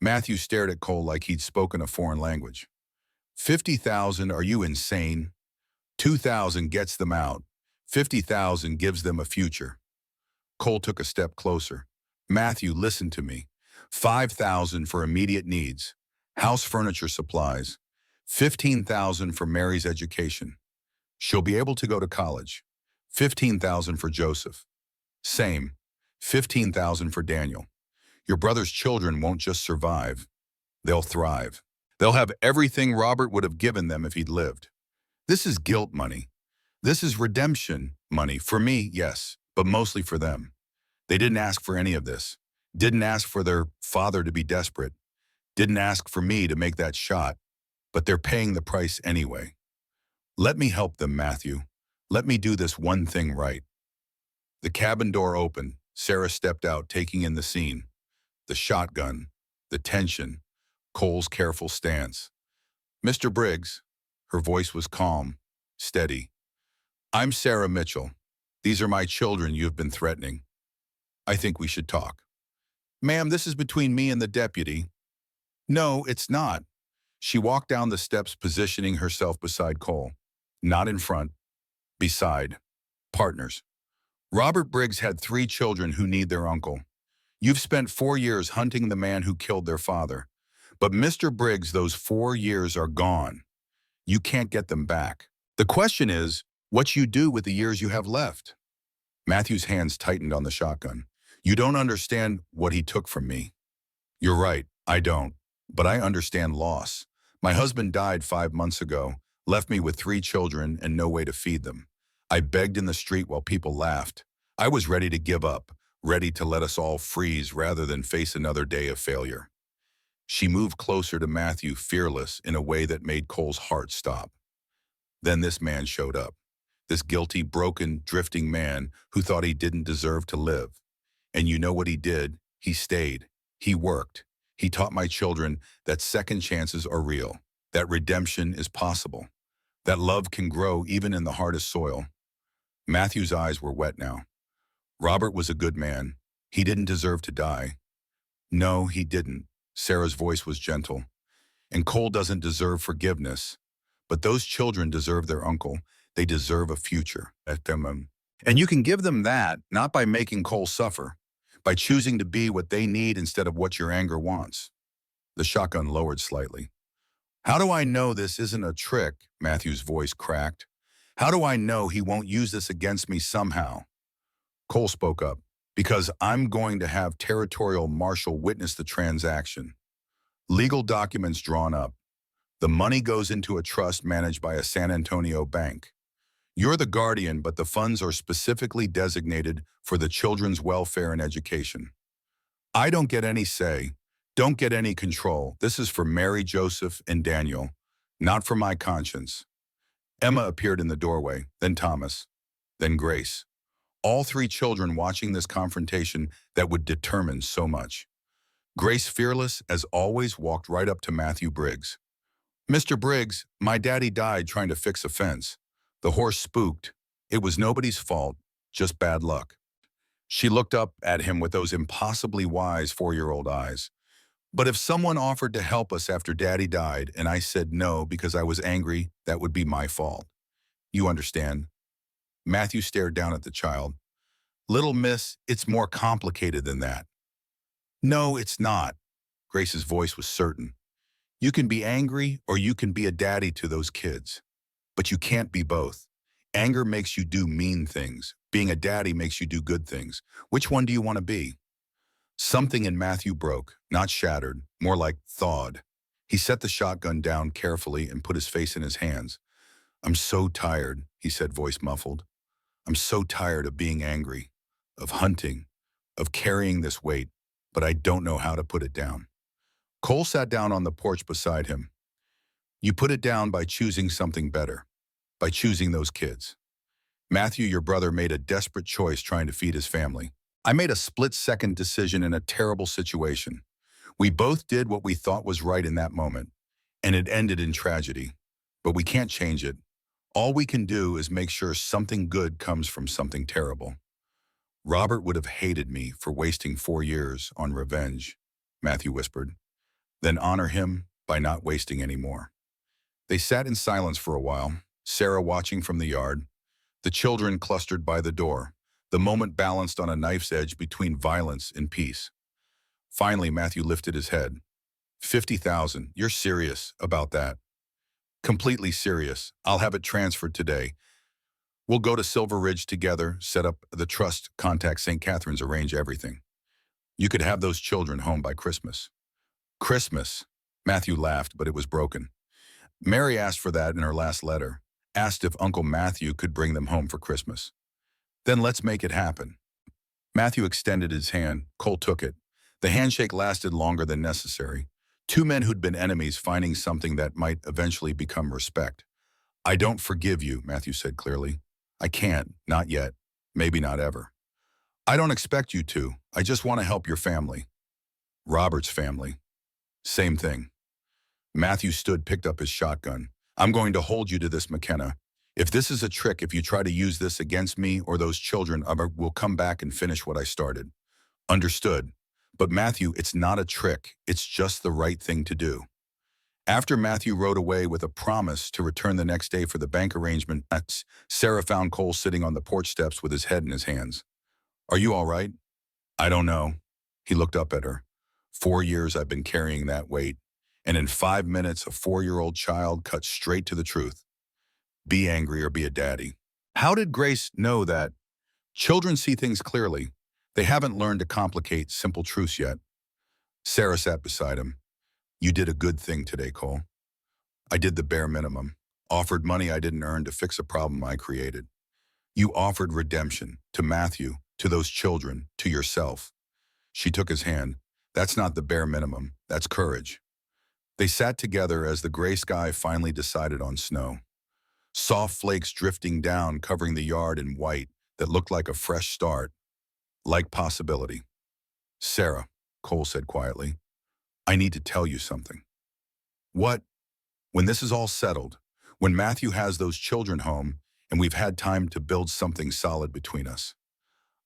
Matthew stared at Cole like he'd spoken a foreign language. 50,000, are you insane? 2,000 gets them out. 50,000 gives them a future. Cole took a step closer. Matthew, listen to me. 5,000 for immediate needs. House furniture supplies. 15,000 for Mary's education. She'll be able to go to college. 15,000 for Joseph. Same. 15,000 for Daniel. Your brother's children won't just survive. They'll thrive. They'll have everything Robert would have given them if he'd lived. This is guilt money. This is redemption money. For me, yes, but mostly for them. They didn't ask for any of this. Didn't ask for their father to be desperate. Didn't ask for me to make that shot. But they're paying the price anyway. Let me help them, Matthew. Let me do this one thing right. The cabin door opened. Sarah stepped out, taking in the scene. The shotgun, the tension, Cole's careful stance. Mr. Briggs, her voice was calm, steady. I'm Sarah Mitchell. These are my children you've been threatening. I think we should talk. Ma'am, this is between me and the deputy. No, it's not. She walked down the steps, positioning herself beside Cole. Not in front, beside. Partners. Robert Briggs had 3 children who need their uncle. You've spent 4 years hunting the man who killed their father. But Mr. Briggs, those 4 years are gone. You can't get them back. The question is, what you do with the years you have left? Matthew's hands tightened on the shotgun. You don't understand what he took from me. You're right, I don't. But I understand loss. My husband died 5 months ago, left me with 3 children and no way to feed them. I begged in the street while people laughed. I was ready to give up, ready to let us all freeze rather than face another day of failure. She moved closer to Matthew, fearless in a way that made Cole's heart stop. Then this man showed up. This guilty, broken, drifting man who thought he didn't deserve to live. And you know what he did? He stayed. He worked. He taught my children that second chances are real, that redemption is possible, that love can grow even in the hardest soil. Matthew's eyes were wet now. Robert was a good man. He didn't deserve to die. No, he didn't. Sarah's voice was gentle. And Cole doesn't deserve forgiveness. But those children deserve their uncle. They deserve a future. And you can give them that, not by making Cole suffer, by choosing to be what they need instead of what your anger wants. The shotgun lowered slightly. How do I know this isn't a trick? Matthew's voice cracked. How do I know he won't use this against me somehow? Cole spoke up. Because I'm going to have territorial marshal witness the transaction. Legal documents drawn up. The money goes into a trust managed by a San Antonio bank. You're the guardian, but the funds are specifically designated for the children's welfare and education. I don't get any say, don't get any control. This is for Mary, Joseph, and Daniel, not for my conscience. Emma appeared in the doorway, then Thomas, then Grace. All 3 children watching this confrontation that would determine so much. Grace, fearless as always, walked right up to Matthew Briggs. Mr. Briggs, my daddy died trying to fix a fence. The horse spooked. It was nobody's fault, just bad luck. She looked up at him with those impossibly wise 4-year-old eyes. But if someone offered to help us after Daddy died and I said no because I was angry, that would be my fault. You understand? Matthew stared down at the child. Little miss, it's more complicated than that. No, it's not. Grace's voice was certain. You can be angry or you can be a daddy to those kids. But you can't be both. Anger makes you do mean things. Being a daddy makes you do good things. Which one do you want to be? Something in Matthew broke, not shattered, more like thawed. He set the shotgun down carefully and put his face in his hands. I'm so tired, he said, voice muffled. I'm so tired of being angry, of hunting, of carrying this weight, but I don't know how to put it down. Cole sat down on the porch beside him. You put it down by choosing something better, by choosing those kids. Matthew, your brother, made a desperate choice trying to feed his family. I made a split-second decision in a terrible situation. We both did what we thought was right in that moment, and it ended in tragedy. But we can't change it. All we can do is make sure something good comes from something terrible. Robert would have hated me for wasting 4 years on revenge, Matthew whispered. Then honor him by not wasting any more. They sat in silence for a while, Sarah watching from the yard, the children clustered by the door, the moment balanced on a knife's edge between violence and peace. Finally, Matthew lifted his head. 50,000, you're serious about that? Completely serious. I'll have it transferred today. We'll go to Silver Ridge together, set up the trust, contact St. Catherine's, arrange everything. You could have those children home by Christmas. Christmas? Matthew laughed, but it was broken. Mary asked for that in her last letter, asked if Uncle Matthew could bring them home for Christmas. Then let's make it happen. Matthew extended his hand. Cole took it. The handshake lasted longer than necessary. Two men who'd been enemies finding something that might eventually become respect. I don't forgive you, Matthew said clearly. I can't, not yet, maybe not ever. I don't expect you to. I just want to help your family. Robert's family. Same thing. Matthew stood, picked up his shotgun. I'm going to hold you to this, McKenna. If this is a trick, if you try to use this against me or those children, I will come back and finish what I started. Understood. But Matthew, it's not a trick. It's just the right thing to do. After Matthew rode away with a promise to return the next day for the bank arrangement, Sarah found Cole sitting on the porch steps with his head in his hands. Are you all right? I don't know. He looked up at her. 4 years I've been carrying that weight. And in 5 minutes, a 4-year-old child cut straight to the truth. Be angry or be a daddy. How did Grace know that? Children see things clearly. They haven't learned to complicate simple truths yet. Sarah sat beside him. You did a good thing today, Cole. I did the bare minimum. Offered money I didn't earn to fix a problem I created. You offered redemption to Matthew, to those children, to yourself. She took his hand. That's not the bare minimum. That's courage. They sat together as the gray sky finally decided on snow. Soft flakes drifting down, covering the yard in white that looked like a fresh start, like possibility. Sarah, Cole said quietly, I need to tell you something. What? When this is all settled, when Matthew has those children home and we've had time to build something solid between us,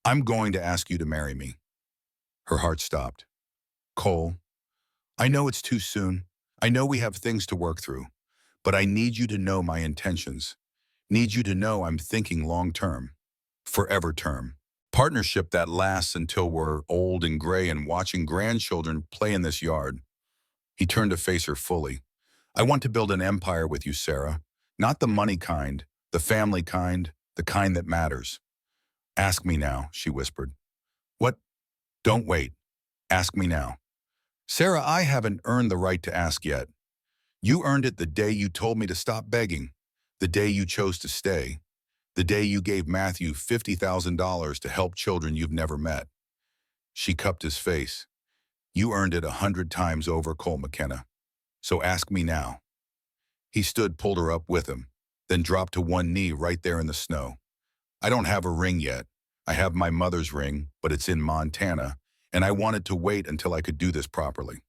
I'm going to ask you to marry me. Her heart stopped. Cole, I know it's too soon. I know we have things to work through, but I need you to know my intentions. Need you to know I'm thinking long-term, forever term. Partnership that lasts until we're old and gray and watching grandchildren play in this yard. He turned to face her fully. I want to build an empire with you, Sarah. Not the money kind, the family kind, the kind that matters. Ask me now, she whispered. What? Don't wait. Ask me now. Sarah, I haven't earned the right to ask yet. You earned it the day you told me to stop begging, the day you chose to stay, the day you gave Matthew $50,000 to help children you've never met. She cupped his face. You earned it 100 times over, Cole McKenna. So ask me now. He stood, pulled her up with him, then dropped to one knee right there in the snow. I don't have a ring yet. I have my mother's ring, but it's in Montana, and I wanted to wait until I could do this properly.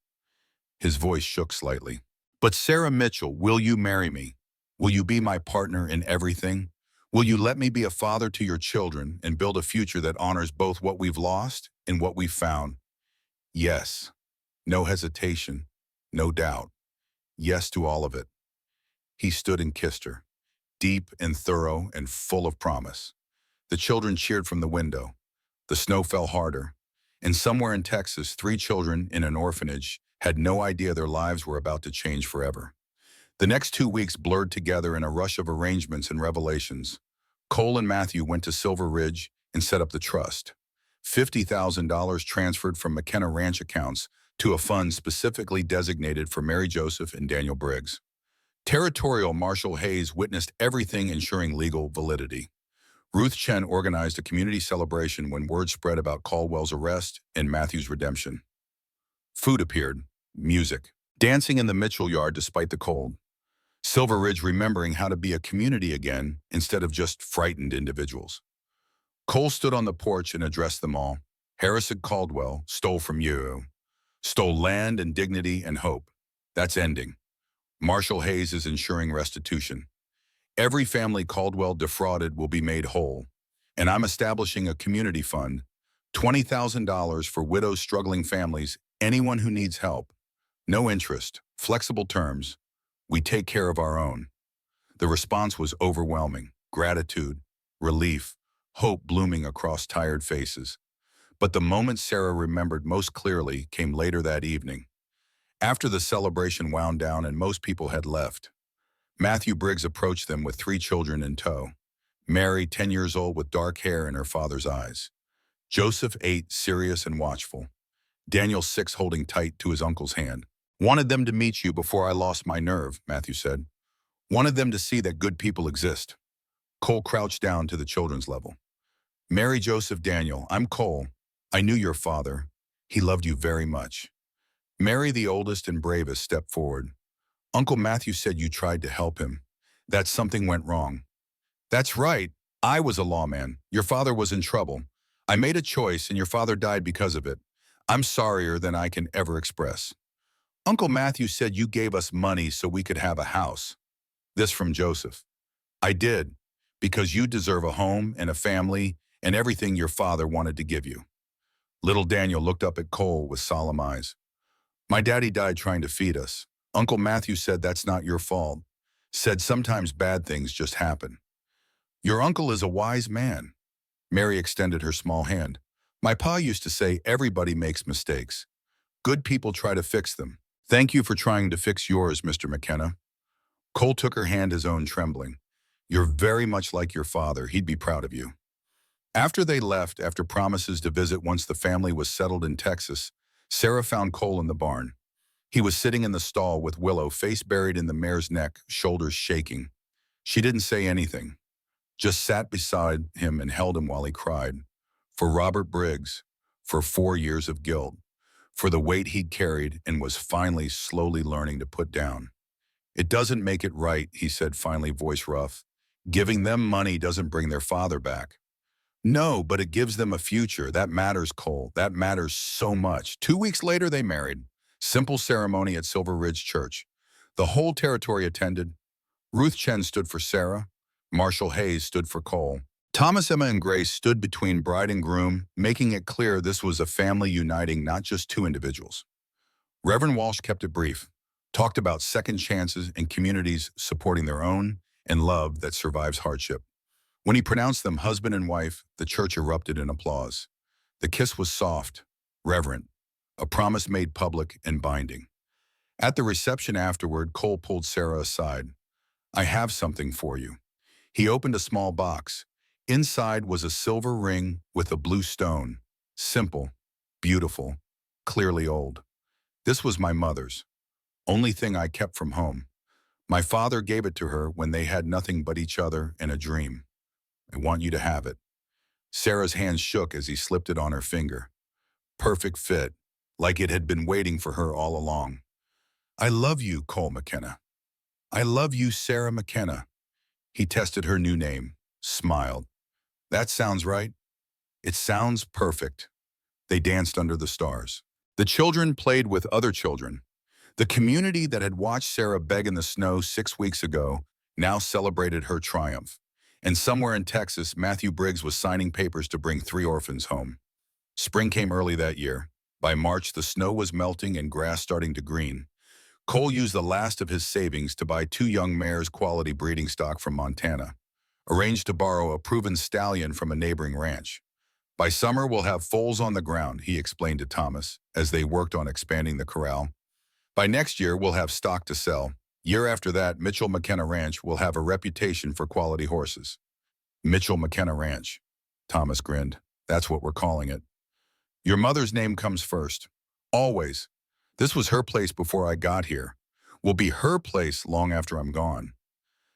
His voice shook slightly. But Sarah Mitchell, will you marry me? Will you be my partner in everything? Will you let me be a father to your children and build a future that honors both what we've lost and what we've found? Yes. No hesitation. No doubt. Yes to all of it. He stood and kissed her, deep and thorough and full of promise. The children cheered from the window. The snow fell harder. And somewhere in Texas, 3 children in an orphanage had no idea their lives were about to change forever. The next 2 weeks blurred together in a rush of arrangements and revelations. Cole and Matthew went to Silver Ridge and set up the trust. $50,000 transferred from McKenna Ranch accounts to a fund specifically designated for Mary Joseph and Daniel Briggs. Territorial Marshal Hayes witnessed everything, ensuring legal validity. Ruth Chen organized a community celebration when word spread about Caldwell's arrest and Matthew's redemption. Food appeared, music, dancing in the Mitchell yard despite the cold. Silver Ridge remembering how to be a community again instead of just frightened individuals. Cole stood on the porch and addressed them all. Harrison Caldwell stole from you. Stole land and dignity and hope. That's ending. Marshal Hayes is ensuring restitution. Every family Caldwell defrauded will be made whole. And I'm establishing a community fund, $20,000 for widows, struggling families, anyone who needs help. No interest, flexible terms. We take care of our own. The response was overwhelming. Gratitude, relief, hope blooming across tired faces. But the moment Sarah remembered most clearly came later that evening. After the celebration wound down and most people had left, Matthew Briggs approached them with 3 children in tow. Mary, 10 years old with dark hair in her father's eyes. Joseph, 8, serious and watchful. Daniel, 6, holding tight to his uncle's hand. Wanted them to meet you before I lost my nerve, Matthew said. Wanted them to see that good people exist. Cole crouched down to the children's level. Mary, Joseph, Daniel, I'm Cole. I knew your father. He loved you very much. Mary, the oldest and bravest, stepped forward. Uncle Matthew said you tried to help him. That something went wrong. That's right. I was a lawman. Your father was in trouble. I made a choice and your father died because of it. I'm sorrier than I can ever express. Uncle Matthew said you gave us money so we could have a house. This from Joseph. I did, because you deserve a home and a family and everything your father wanted to give you. Little Daniel looked up at Cole with solemn eyes. My daddy died trying to feed us. Uncle Matthew said that's not your fault. Said sometimes bad things just happen. Your uncle is a wise man. Mary extended her small hand. My pa used to say everybody makes mistakes. Good people try to fix them. Thank you for trying to fix yours, Mr. McKenna. Cole took her hand, his own trembling. You're very much like your father. He'd be proud of you. After they left, after promises to visit once the family was settled in Texas, Sarah found Cole in the barn. He was sitting in the stall with Willow, face buried in the mare's neck, shoulders shaking. She didn't say anything, just sat beside him and held him while he cried. For Robert Briggs, for 4 years of guilt, for the weight he'd carried and was finally slowly learning to put down. It doesn't make it right, he said, finally, voice rough. Giving them money doesn't bring their father back. No, but it gives them a future. That matters, Cole. That matters so much. 2 weeks later, they married. Simple ceremony at Silver Ridge Church. The whole territory attended. Ruth Chen stood for Sarah. Marshal Hayes stood for Cole. Thomas, Emma, and Grace stood between bride and groom, making it clear this was a family uniting not just 2 individuals. Reverend Walsh kept it brief, talked about second chances and communities supporting their own and love that survives hardship. When he pronounced them husband and wife, the church erupted in applause. The kiss was soft, reverent, a promise made public and binding. At the reception afterward, Cole pulled Sarah aside. I have something for you. He opened a small box. Inside was a silver ring with a blue stone. Simple, beautiful, clearly old. This was my mother's. Only thing I kept from home. My father gave it to her when they had nothing but each other and a dream. I want you to have it. Sarah's hand shook as he slipped it on her finger. Perfect fit, like it had been waiting for her all along. I love you, Cole McKenna. I love you, Sarah McKenna. He tested her new name, smiled. That sounds right. It sounds perfect. They danced under the stars. The children played with other children. The community that had watched Sarah beg in the snow 6 weeks ago now celebrated her triumph. And somewhere in Texas, Matthew Briggs was signing papers to bring 3 orphans home. Spring came early that year. By March, the snow was melting and grass starting to green. Cole used the last of his savings to buy 2 young mares quality breeding stock from Montana, arranged to borrow a proven stallion from a neighboring ranch. By summer, we'll have foals on the ground, he explained to Thomas, as they worked on expanding the corral. By next year, we'll have stock to sell. Year after that, Mitchell McKenna Ranch will have a reputation for quality horses. Mitchell McKenna Ranch. Thomas grinned. That's what we're calling it. Your mother's name comes first. Always. This was her place before I got here. Will be her place long after I'm gone.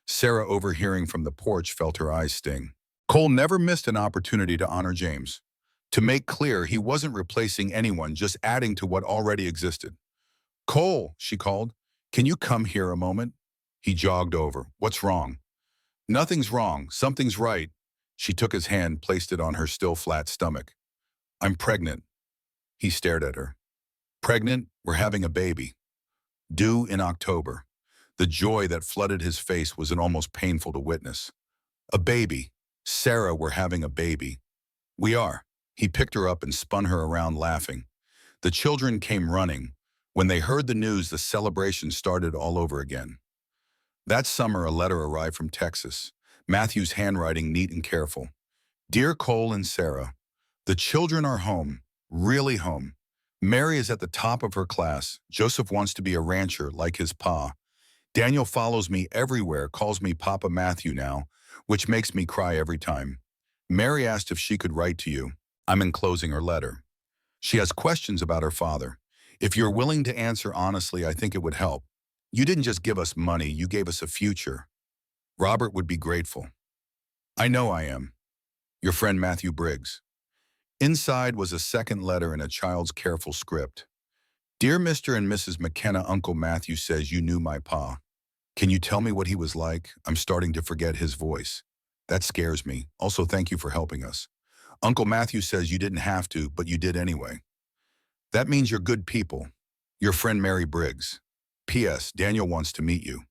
Sarah, overhearing from the porch, felt her eyes sting. Cole never missed an opportunity to honor James. To make clear, he wasn't replacing anyone, just adding to what already existed. Cole, she called, can you come here a moment? He jogged over. What's wrong? Nothing's wrong. Something's right. She took his hand, placed it on her still flat stomach. I'm pregnant. He stared at her. Pregnant? We're having a baby. Due in October. The joy that flooded his face was almost painful to witness. A baby. Sarah, we're having a baby. We are. He picked her up and spun her around, laughing. The children came running. When they heard the news, the celebration started all over again. That summer, a letter arrived from Texas, Matthew's handwriting neat and careful. Dear Cole and Sarah, the children are home, really home. Mary is at the top of her class. Joseph wants to be a rancher like his pa. Daniel follows me everywhere, calls me Papa Matthew now, which makes me cry every time. Mary asked if she could write to you. I'm enclosing her letter. She has questions about her father. If you're willing to answer honestly, I think it would help. You didn't just give us money, you gave us a future. Robert would be grateful. I know I am. Your friend Matthew Briggs. Inside was a second letter in a child's careful script. Dear Mr. and Mrs. McKenna, Uncle Matthew says you knew my pa. Can you tell me what he was like? I'm starting to forget his voice. That scares me. Also, thank you for helping us. Uncle Matthew says you didn't have to, but you did anyway. That means you're good people. Your friend Mary Briggs. P.S. Daniel wants to meet you.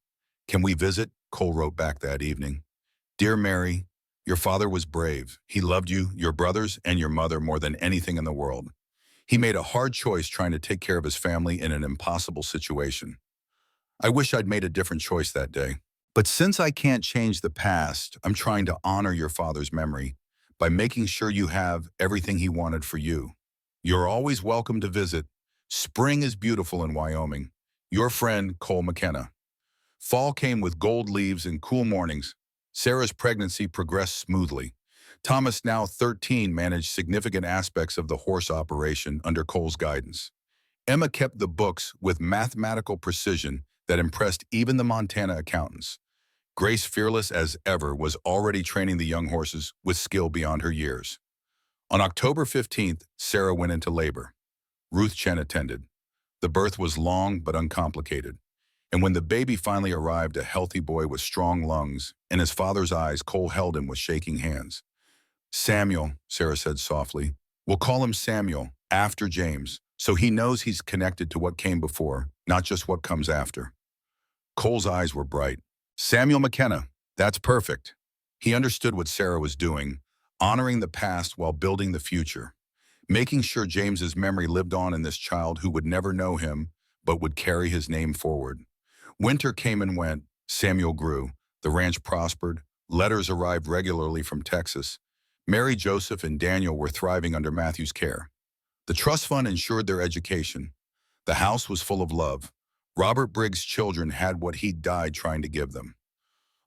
Can we visit? Cole wrote back that evening. Dear Mary, your father was brave. He loved you, your brothers, and your mother more than anything in the world. He made a hard choice trying to take care of his family in an impossible situation. I wish I'd made a different choice that day. But since I can't change the past, I'm trying to honor your father's memory by making sure you have everything he wanted for you. You're always welcome to visit. Spring is beautiful in Wyoming. Your friend, Cole McKenna. Fall came with gold leaves and cool mornings. Sarah's pregnancy progressed smoothly. Thomas, now 13, managed significant aspects of the horse operation under Cole's guidance. Emma kept the books with mathematical precision that impressed even the Montana accountants. Grace, fearless as ever, was already training the young horses with skill beyond her years. On October 15th, Sarah went into labor. Ruth Chen attended. The birth was long but uncomplicated. And when the baby finally arrived, a healthy boy with strong lungs, in his father's eyes, Cole held him with shaking hands. Samuel, Sarah said softly. We'll call him Samuel, after James, so he knows he's connected to what came before, not just what comes after. Cole's eyes were bright. Samuel McKenna, that's perfect. He understood what Sarah was doing, honoring the past while building the future, making sure James's memory lived on in this child who would never know him, but would carry his name forward. Winter came and went. Samuel grew. The ranch prospered. Letters arrived regularly from Texas. Mary, Joseph, and Daniel were thriving under Matthew's care. The trust fund ensured their education. The house was full of love. Robert Briggs' children had what he died trying to give them.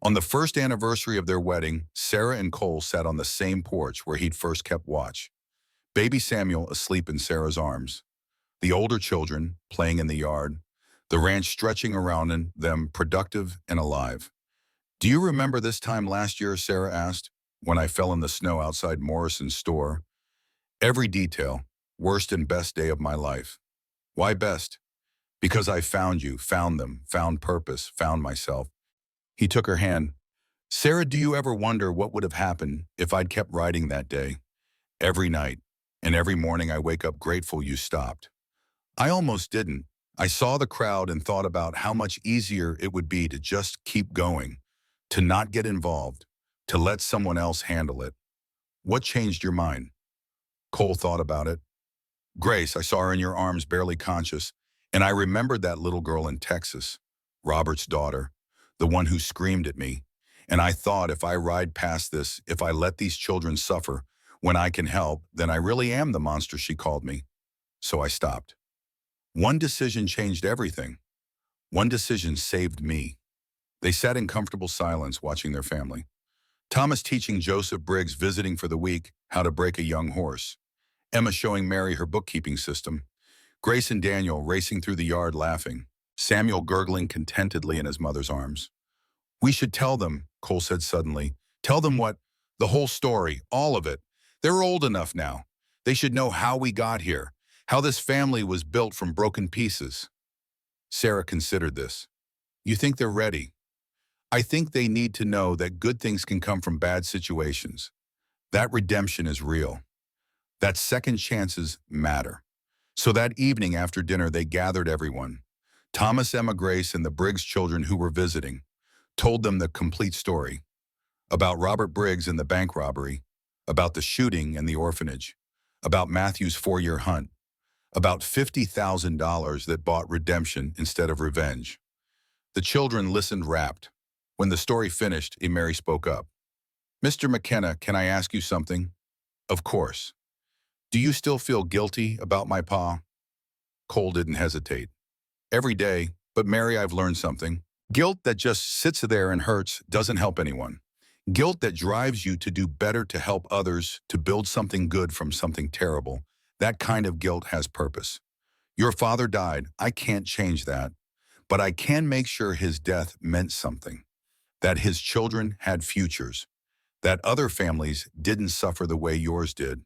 On the first anniversary of their wedding, Sarah and Cole sat on the same porch where he'd first kept watch. Baby Samuel asleep in Sarah's arms. The older children playing in the yard. The ranch stretching around them, productive and alive. Do you remember this time last year, Sarah asked, when I fell in the snow outside Morrison's store? Every detail, worst and best day of my life. Why best? Because I found you, found them, found purpose, found myself. He took her hand. Sarah, do you ever wonder what would have happened if I'd kept riding that day? Every night, and every morning I wake up grateful you stopped. I almost didn't. I saw the crowd and thought about how much easier it would be to just keep going, to not get involved, to let someone else handle it. What changed your mind? Cole thought about it. Grace, I saw her in your arms barely conscious, and I remembered that little girl in Texas, Robert's daughter, the one who screamed at me. And I thought if I ride past this, if I let these children suffer when I can help, then I really am the monster she called me. So I stopped. One decision changed everything. One decision saved me. They sat in comfortable silence watching their family. Thomas teaching Joseph Briggs visiting for the week how to break a young horse. Emma showing Mary her bookkeeping system. Grace and Daniel racing through the yard laughing. Samuel gurgling contentedly in his mother's arms. We should tell them, Cole said suddenly. Tell them what? The whole story, all of it. They're old enough now. They should know how we got here, how this family was built from broken pieces. Sarah considered this. You think they're ready? I think they need to know that good things can come from bad situations. That redemption is real. That second chances matter. So that evening after dinner, they gathered everyone. Thomas, Emma, Grace, and the Briggs children who were visiting, told them the complete story. About Robert Briggs and the bank robbery, about the shooting and the orphanage, about Matthew's 4-year hunt, about $50,000 that bought redemption instead of revenge. The children listened rapt. When the story finished, Mary spoke up. Mr. McKenna, can I ask you something? Of course. Do you still feel guilty about my pa? Cole didn't hesitate. Every day, but Mary, I've learned something. Guilt that just sits there and hurts doesn't help anyone. Guilt that drives you to do better, to help others, to build something good from something terrible. That kind of guilt has purpose. Your father died. I can't change that. But I can make sure his death meant something. That his children had futures. That other families didn't suffer the way yours did.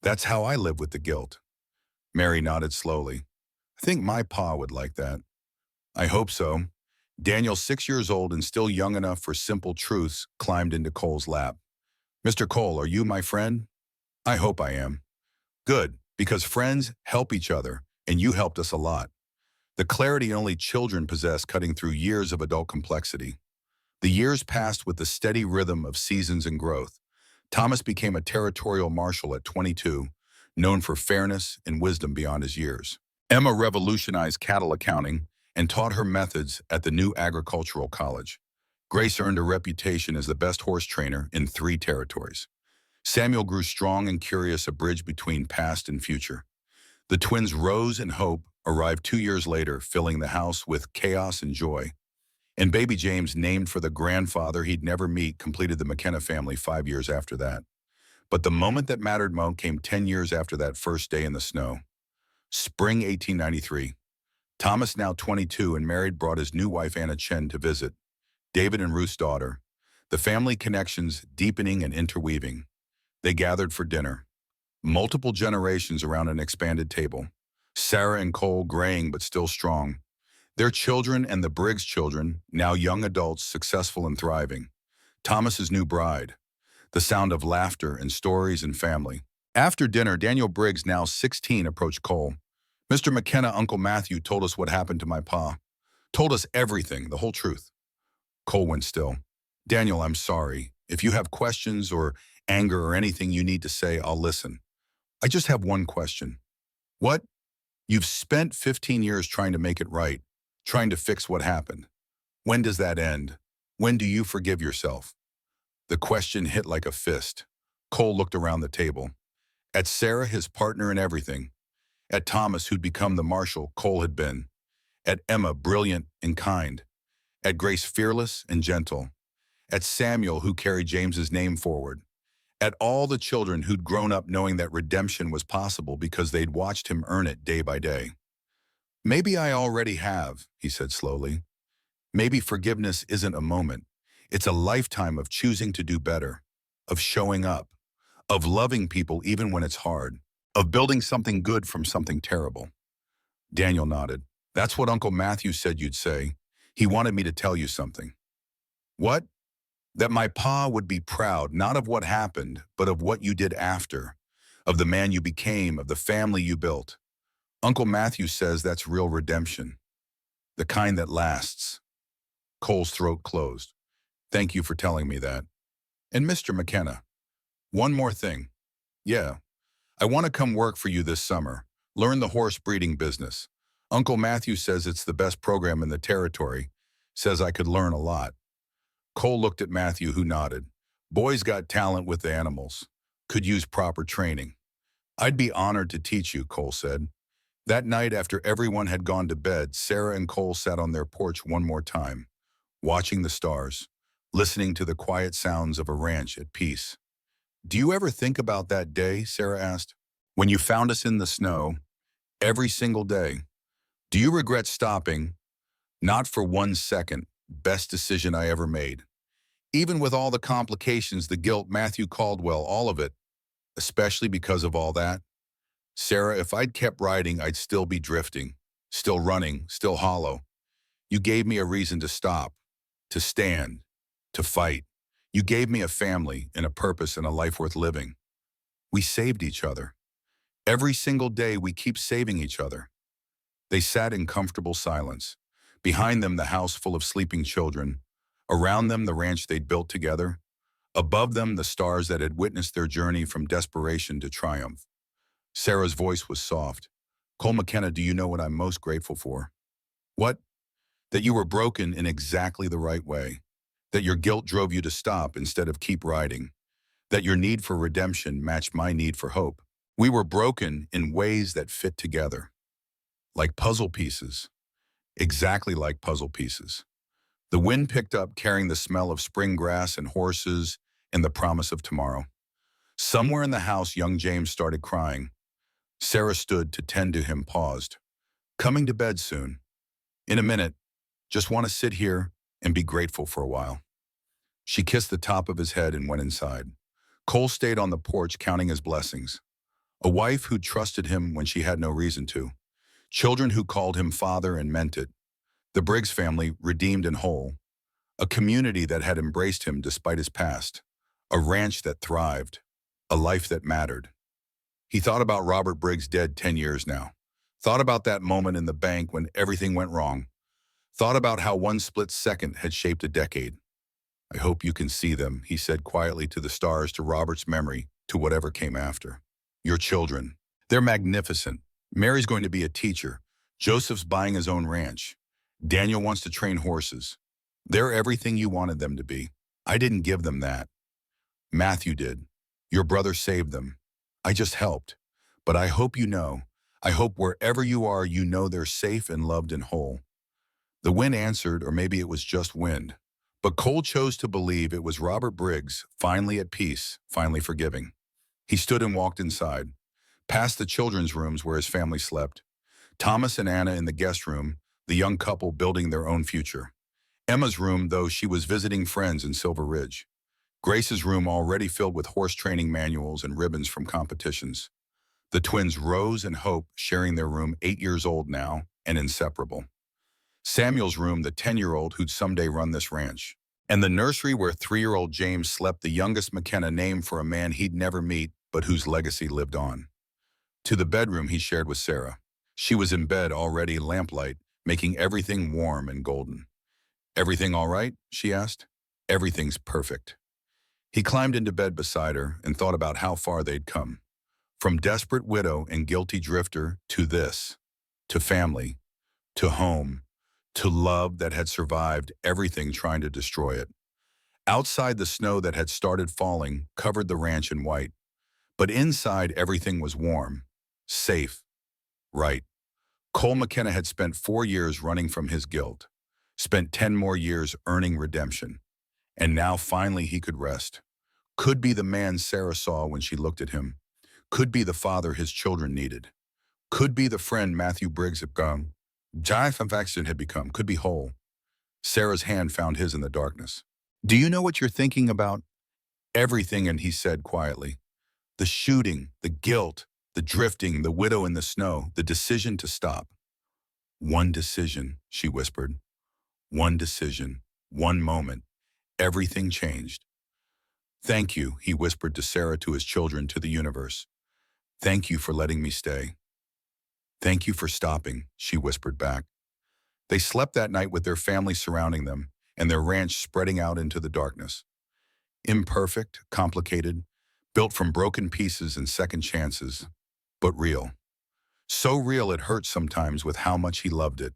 That's how I live with the guilt. Mary nodded slowly. I think my pa would like that. I hope so. Daniel, 6 years old and still young enough for simple truths, climbed into Cole's lap. Mr. Cole, are you my friend? I hope I am. Good, because friends help each other, and you helped us a lot. The clarity only children possess, cutting through years of adult complexity. The years passed with the steady rhythm of seasons and growth. Thomas became a territorial marshal at 22, known for fairness and wisdom beyond his years. Emma revolutionized cattle accounting and taught her methods at the new agricultural college. Grace earned a reputation as the best horse trainer in 3 territories. Samuel grew strong and curious, a bridge between past and future. The twins Rose and Hope arrived 2 years later, filling the house with chaos and joy. And baby James, named for the grandfather he'd never meet, completed the McKenna family 5 years after that. But the moment that mattered most came 10 years after that first day in the snow. Spring 1893. Thomas, now 22 and married, brought his new wife Anna Chen to visit. David and Ruth's daughter. The family connections deepening and interweaving. They gathered for dinner. Multiple generations around an expanded table. Sarah and Cole graying but still strong. Their children and the Briggs children, now young adults, successful and thriving. Thomas's new bride. The sound of laughter and stories and family. After dinner, Daniel Briggs, now 16, approached Cole. Mr. McKenna, Uncle Matthew told us what happened to my pa. Told us everything, the whole truth. Cole went still. Daniel, I'm sorry. If you have questions or anger or anything you need to say, I'll listen. I just have one question. What? You've spent 15 years trying to make it right, trying to fix what happened. When does that end? When do you forgive yourself? The question hit like a fist. Cole looked around the table. At Sarah, his partner in everything. At Thomas, who'd become the marshal Cole had been. At Emma, brilliant and kind. At Grace, fearless and gentle. At Samuel, who carried James's name forward. At all the children who'd grown up knowing that redemption was possible because they'd watched him earn it day by day. Maybe I already have, he said slowly. Maybe forgiveness isn't a moment. It's a lifetime of choosing to do better, of showing up, of loving people even when it's hard, of building something good from something terrible. Daniel nodded. That's what Uncle Matthew said you'd say. He wanted me to tell you something. What? That my pa would be proud, not of what happened, but of what you did after, of the man you became, of the family you built. Uncle Matthew says that's real redemption, the kind that lasts. Cole's throat closed. Thank you for telling me that. And Mr. McKenna, one more thing. Yeah, I want to come work for you this summer, learn the horse breeding business. Uncle Matthew says it's the best program in the territory, says I could learn a lot. Cole looked at Matthew, who nodded. Boy's got talent with the animals. Could use proper training. I'd be honored to teach you, Cole said. That night, after everyone had gone to bed, Sarah and Cole sat on their porch one more time, watching the stars, listening to the quiet sounds of a ranch at peace. Do you ever think about that day, Sarah asked, when you found us in the snow, every single day? Do you regret stopping? Not for 1 second. Best decision I ever made. Even with all the complications, the guilt, Matthew Caldwell, all of it, especially because of all that. Sarah, if I'd kept riding, I'd still be drifting, still running, still hollow. You gave me a reason to stop, to stand, to fight. You gave me a family and a purpose and a life worth living. We saved each other. Every single day we keep saving each other. They sat in comfortable silence. Behind them, the house full of sleeping children. Around them, the ranch they'd built together. Above them, the stars that had witnessed their journey from desperation to triumph. Sarah's voice was soft. Cole McKenna, do you know what I'm most grateful for? What? That you were broken in exactly the right way. That your guilt drove you to stop instead of keep riding. That your need for redemption matched my need for hope. We were broken in ways that fit together. Like puzzle pieces. Exactly like puzzle pieces. The wind picked up, carrying the smell of spring grass and horses and the promise of tomorrow. Somewhere in the house, young James started crying. Sarah stood to tend to him, paused. Coming to bed soon. In a minute. Just want to sit here and be grateful for a while. She kissed the top of his head and went inside. Cole stayed on the porch counting his blessings. A wife who trusted him when she had no reason to. Children who called him father and meant it. The Briggs family, redeemed and whole. A community that had embraced him despite his past. A ranch that thrived. A life that mattered. He thought about Robert Briggs, dead 10 years now. Thought about that moment in the bank when everything went wrong. Thought about how one split second had shaped a decade. I hope you can see them, he said quietly to the stars, to Robert's memory, to whatever came after. Your children. They're magnificent. Mary's going to be a teacher. Joseph's buying his own ranch. Daniel wants to train horses. They're everything you wanted them to be. I didn't give them that. Matthew did. Your brother saved them. I just helped. But I hope you know. I hope wherever you are, you know they're safe and loved and whole. The wind answered, or maybe it was just wind. But Cole chose to believe it was Robert Briggs, finally at peace, finally forgiving. He stood and walked inside, past the children's rooms where his family slept. Thomas and Anna in the guest room, the young couple building their own future. Emma's room, though she was visiting friends in Silver Ridge. Grace's room already filled with horse training manuals and ribbons from competitions. The twins Rose and Hope sharing their room, 8 years old now, and inseparable. Samuel's room, the 10-year-old who'd someday run this ranch. And the nursery where 3-year-old James slept, the youngest McKenna, named for a man he'd never meet, but whose legacy lived on. To the bedroom he shared with Sarah. She was in bed already, lamplight, making everything warm and golden. Everything all right? She asked. Everything's perfect. He climbed into bed beside her and thought about how far they'd come. From desperate widow and guilty drifter to this, to family, to home, to love that had survived everything trying to destroy it. Outside, the snow that had started falling covered the ranch in white, but inside everything was warm, safe, right. Cole McKenna had spent 4 years running from his guilt, spent 10 more years earning redemption, and now finally he could rest. Could be the man Sarah saw when she looked at him, could be the father his children needed, could be the friend Matthew Briggs had become, Jonathan Faxton had become, could be whole. Sarah's hand found his in the darkness. Do you know what you're thinking about? Everything, and he said quietly. The shooting, the guilt, the drifting, the widow in the snow, the decision to stop. One decision, she whispered. One decision, one moment. Everything changed. Thank you, he whispered to Sarah, to his children, to the universe. Thank you for letting me stay. Thank you for stopping, she whispered back. They slept that night with their family surrounding them and their ranch spreading out into the darkness. Imperfect, complicated, built from broken pieces and second chances, but real. So real it hurt sometimes with how much he loved it.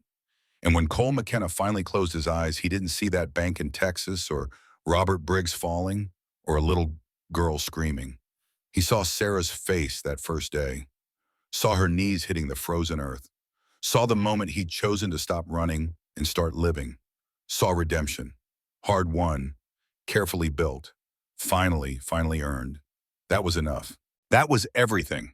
And when Cole McKenna finally closed his eyes, he didn't see that bank in Texas or Robert Briggs falling or a little girl screaming. He saw Sarah's face that first day, saw her knees hitting the frozen earth, saw the moment he'd chosen to stop running and start living, saw redemption, hard won, carefully built, finally earned. That was enough. That was everything.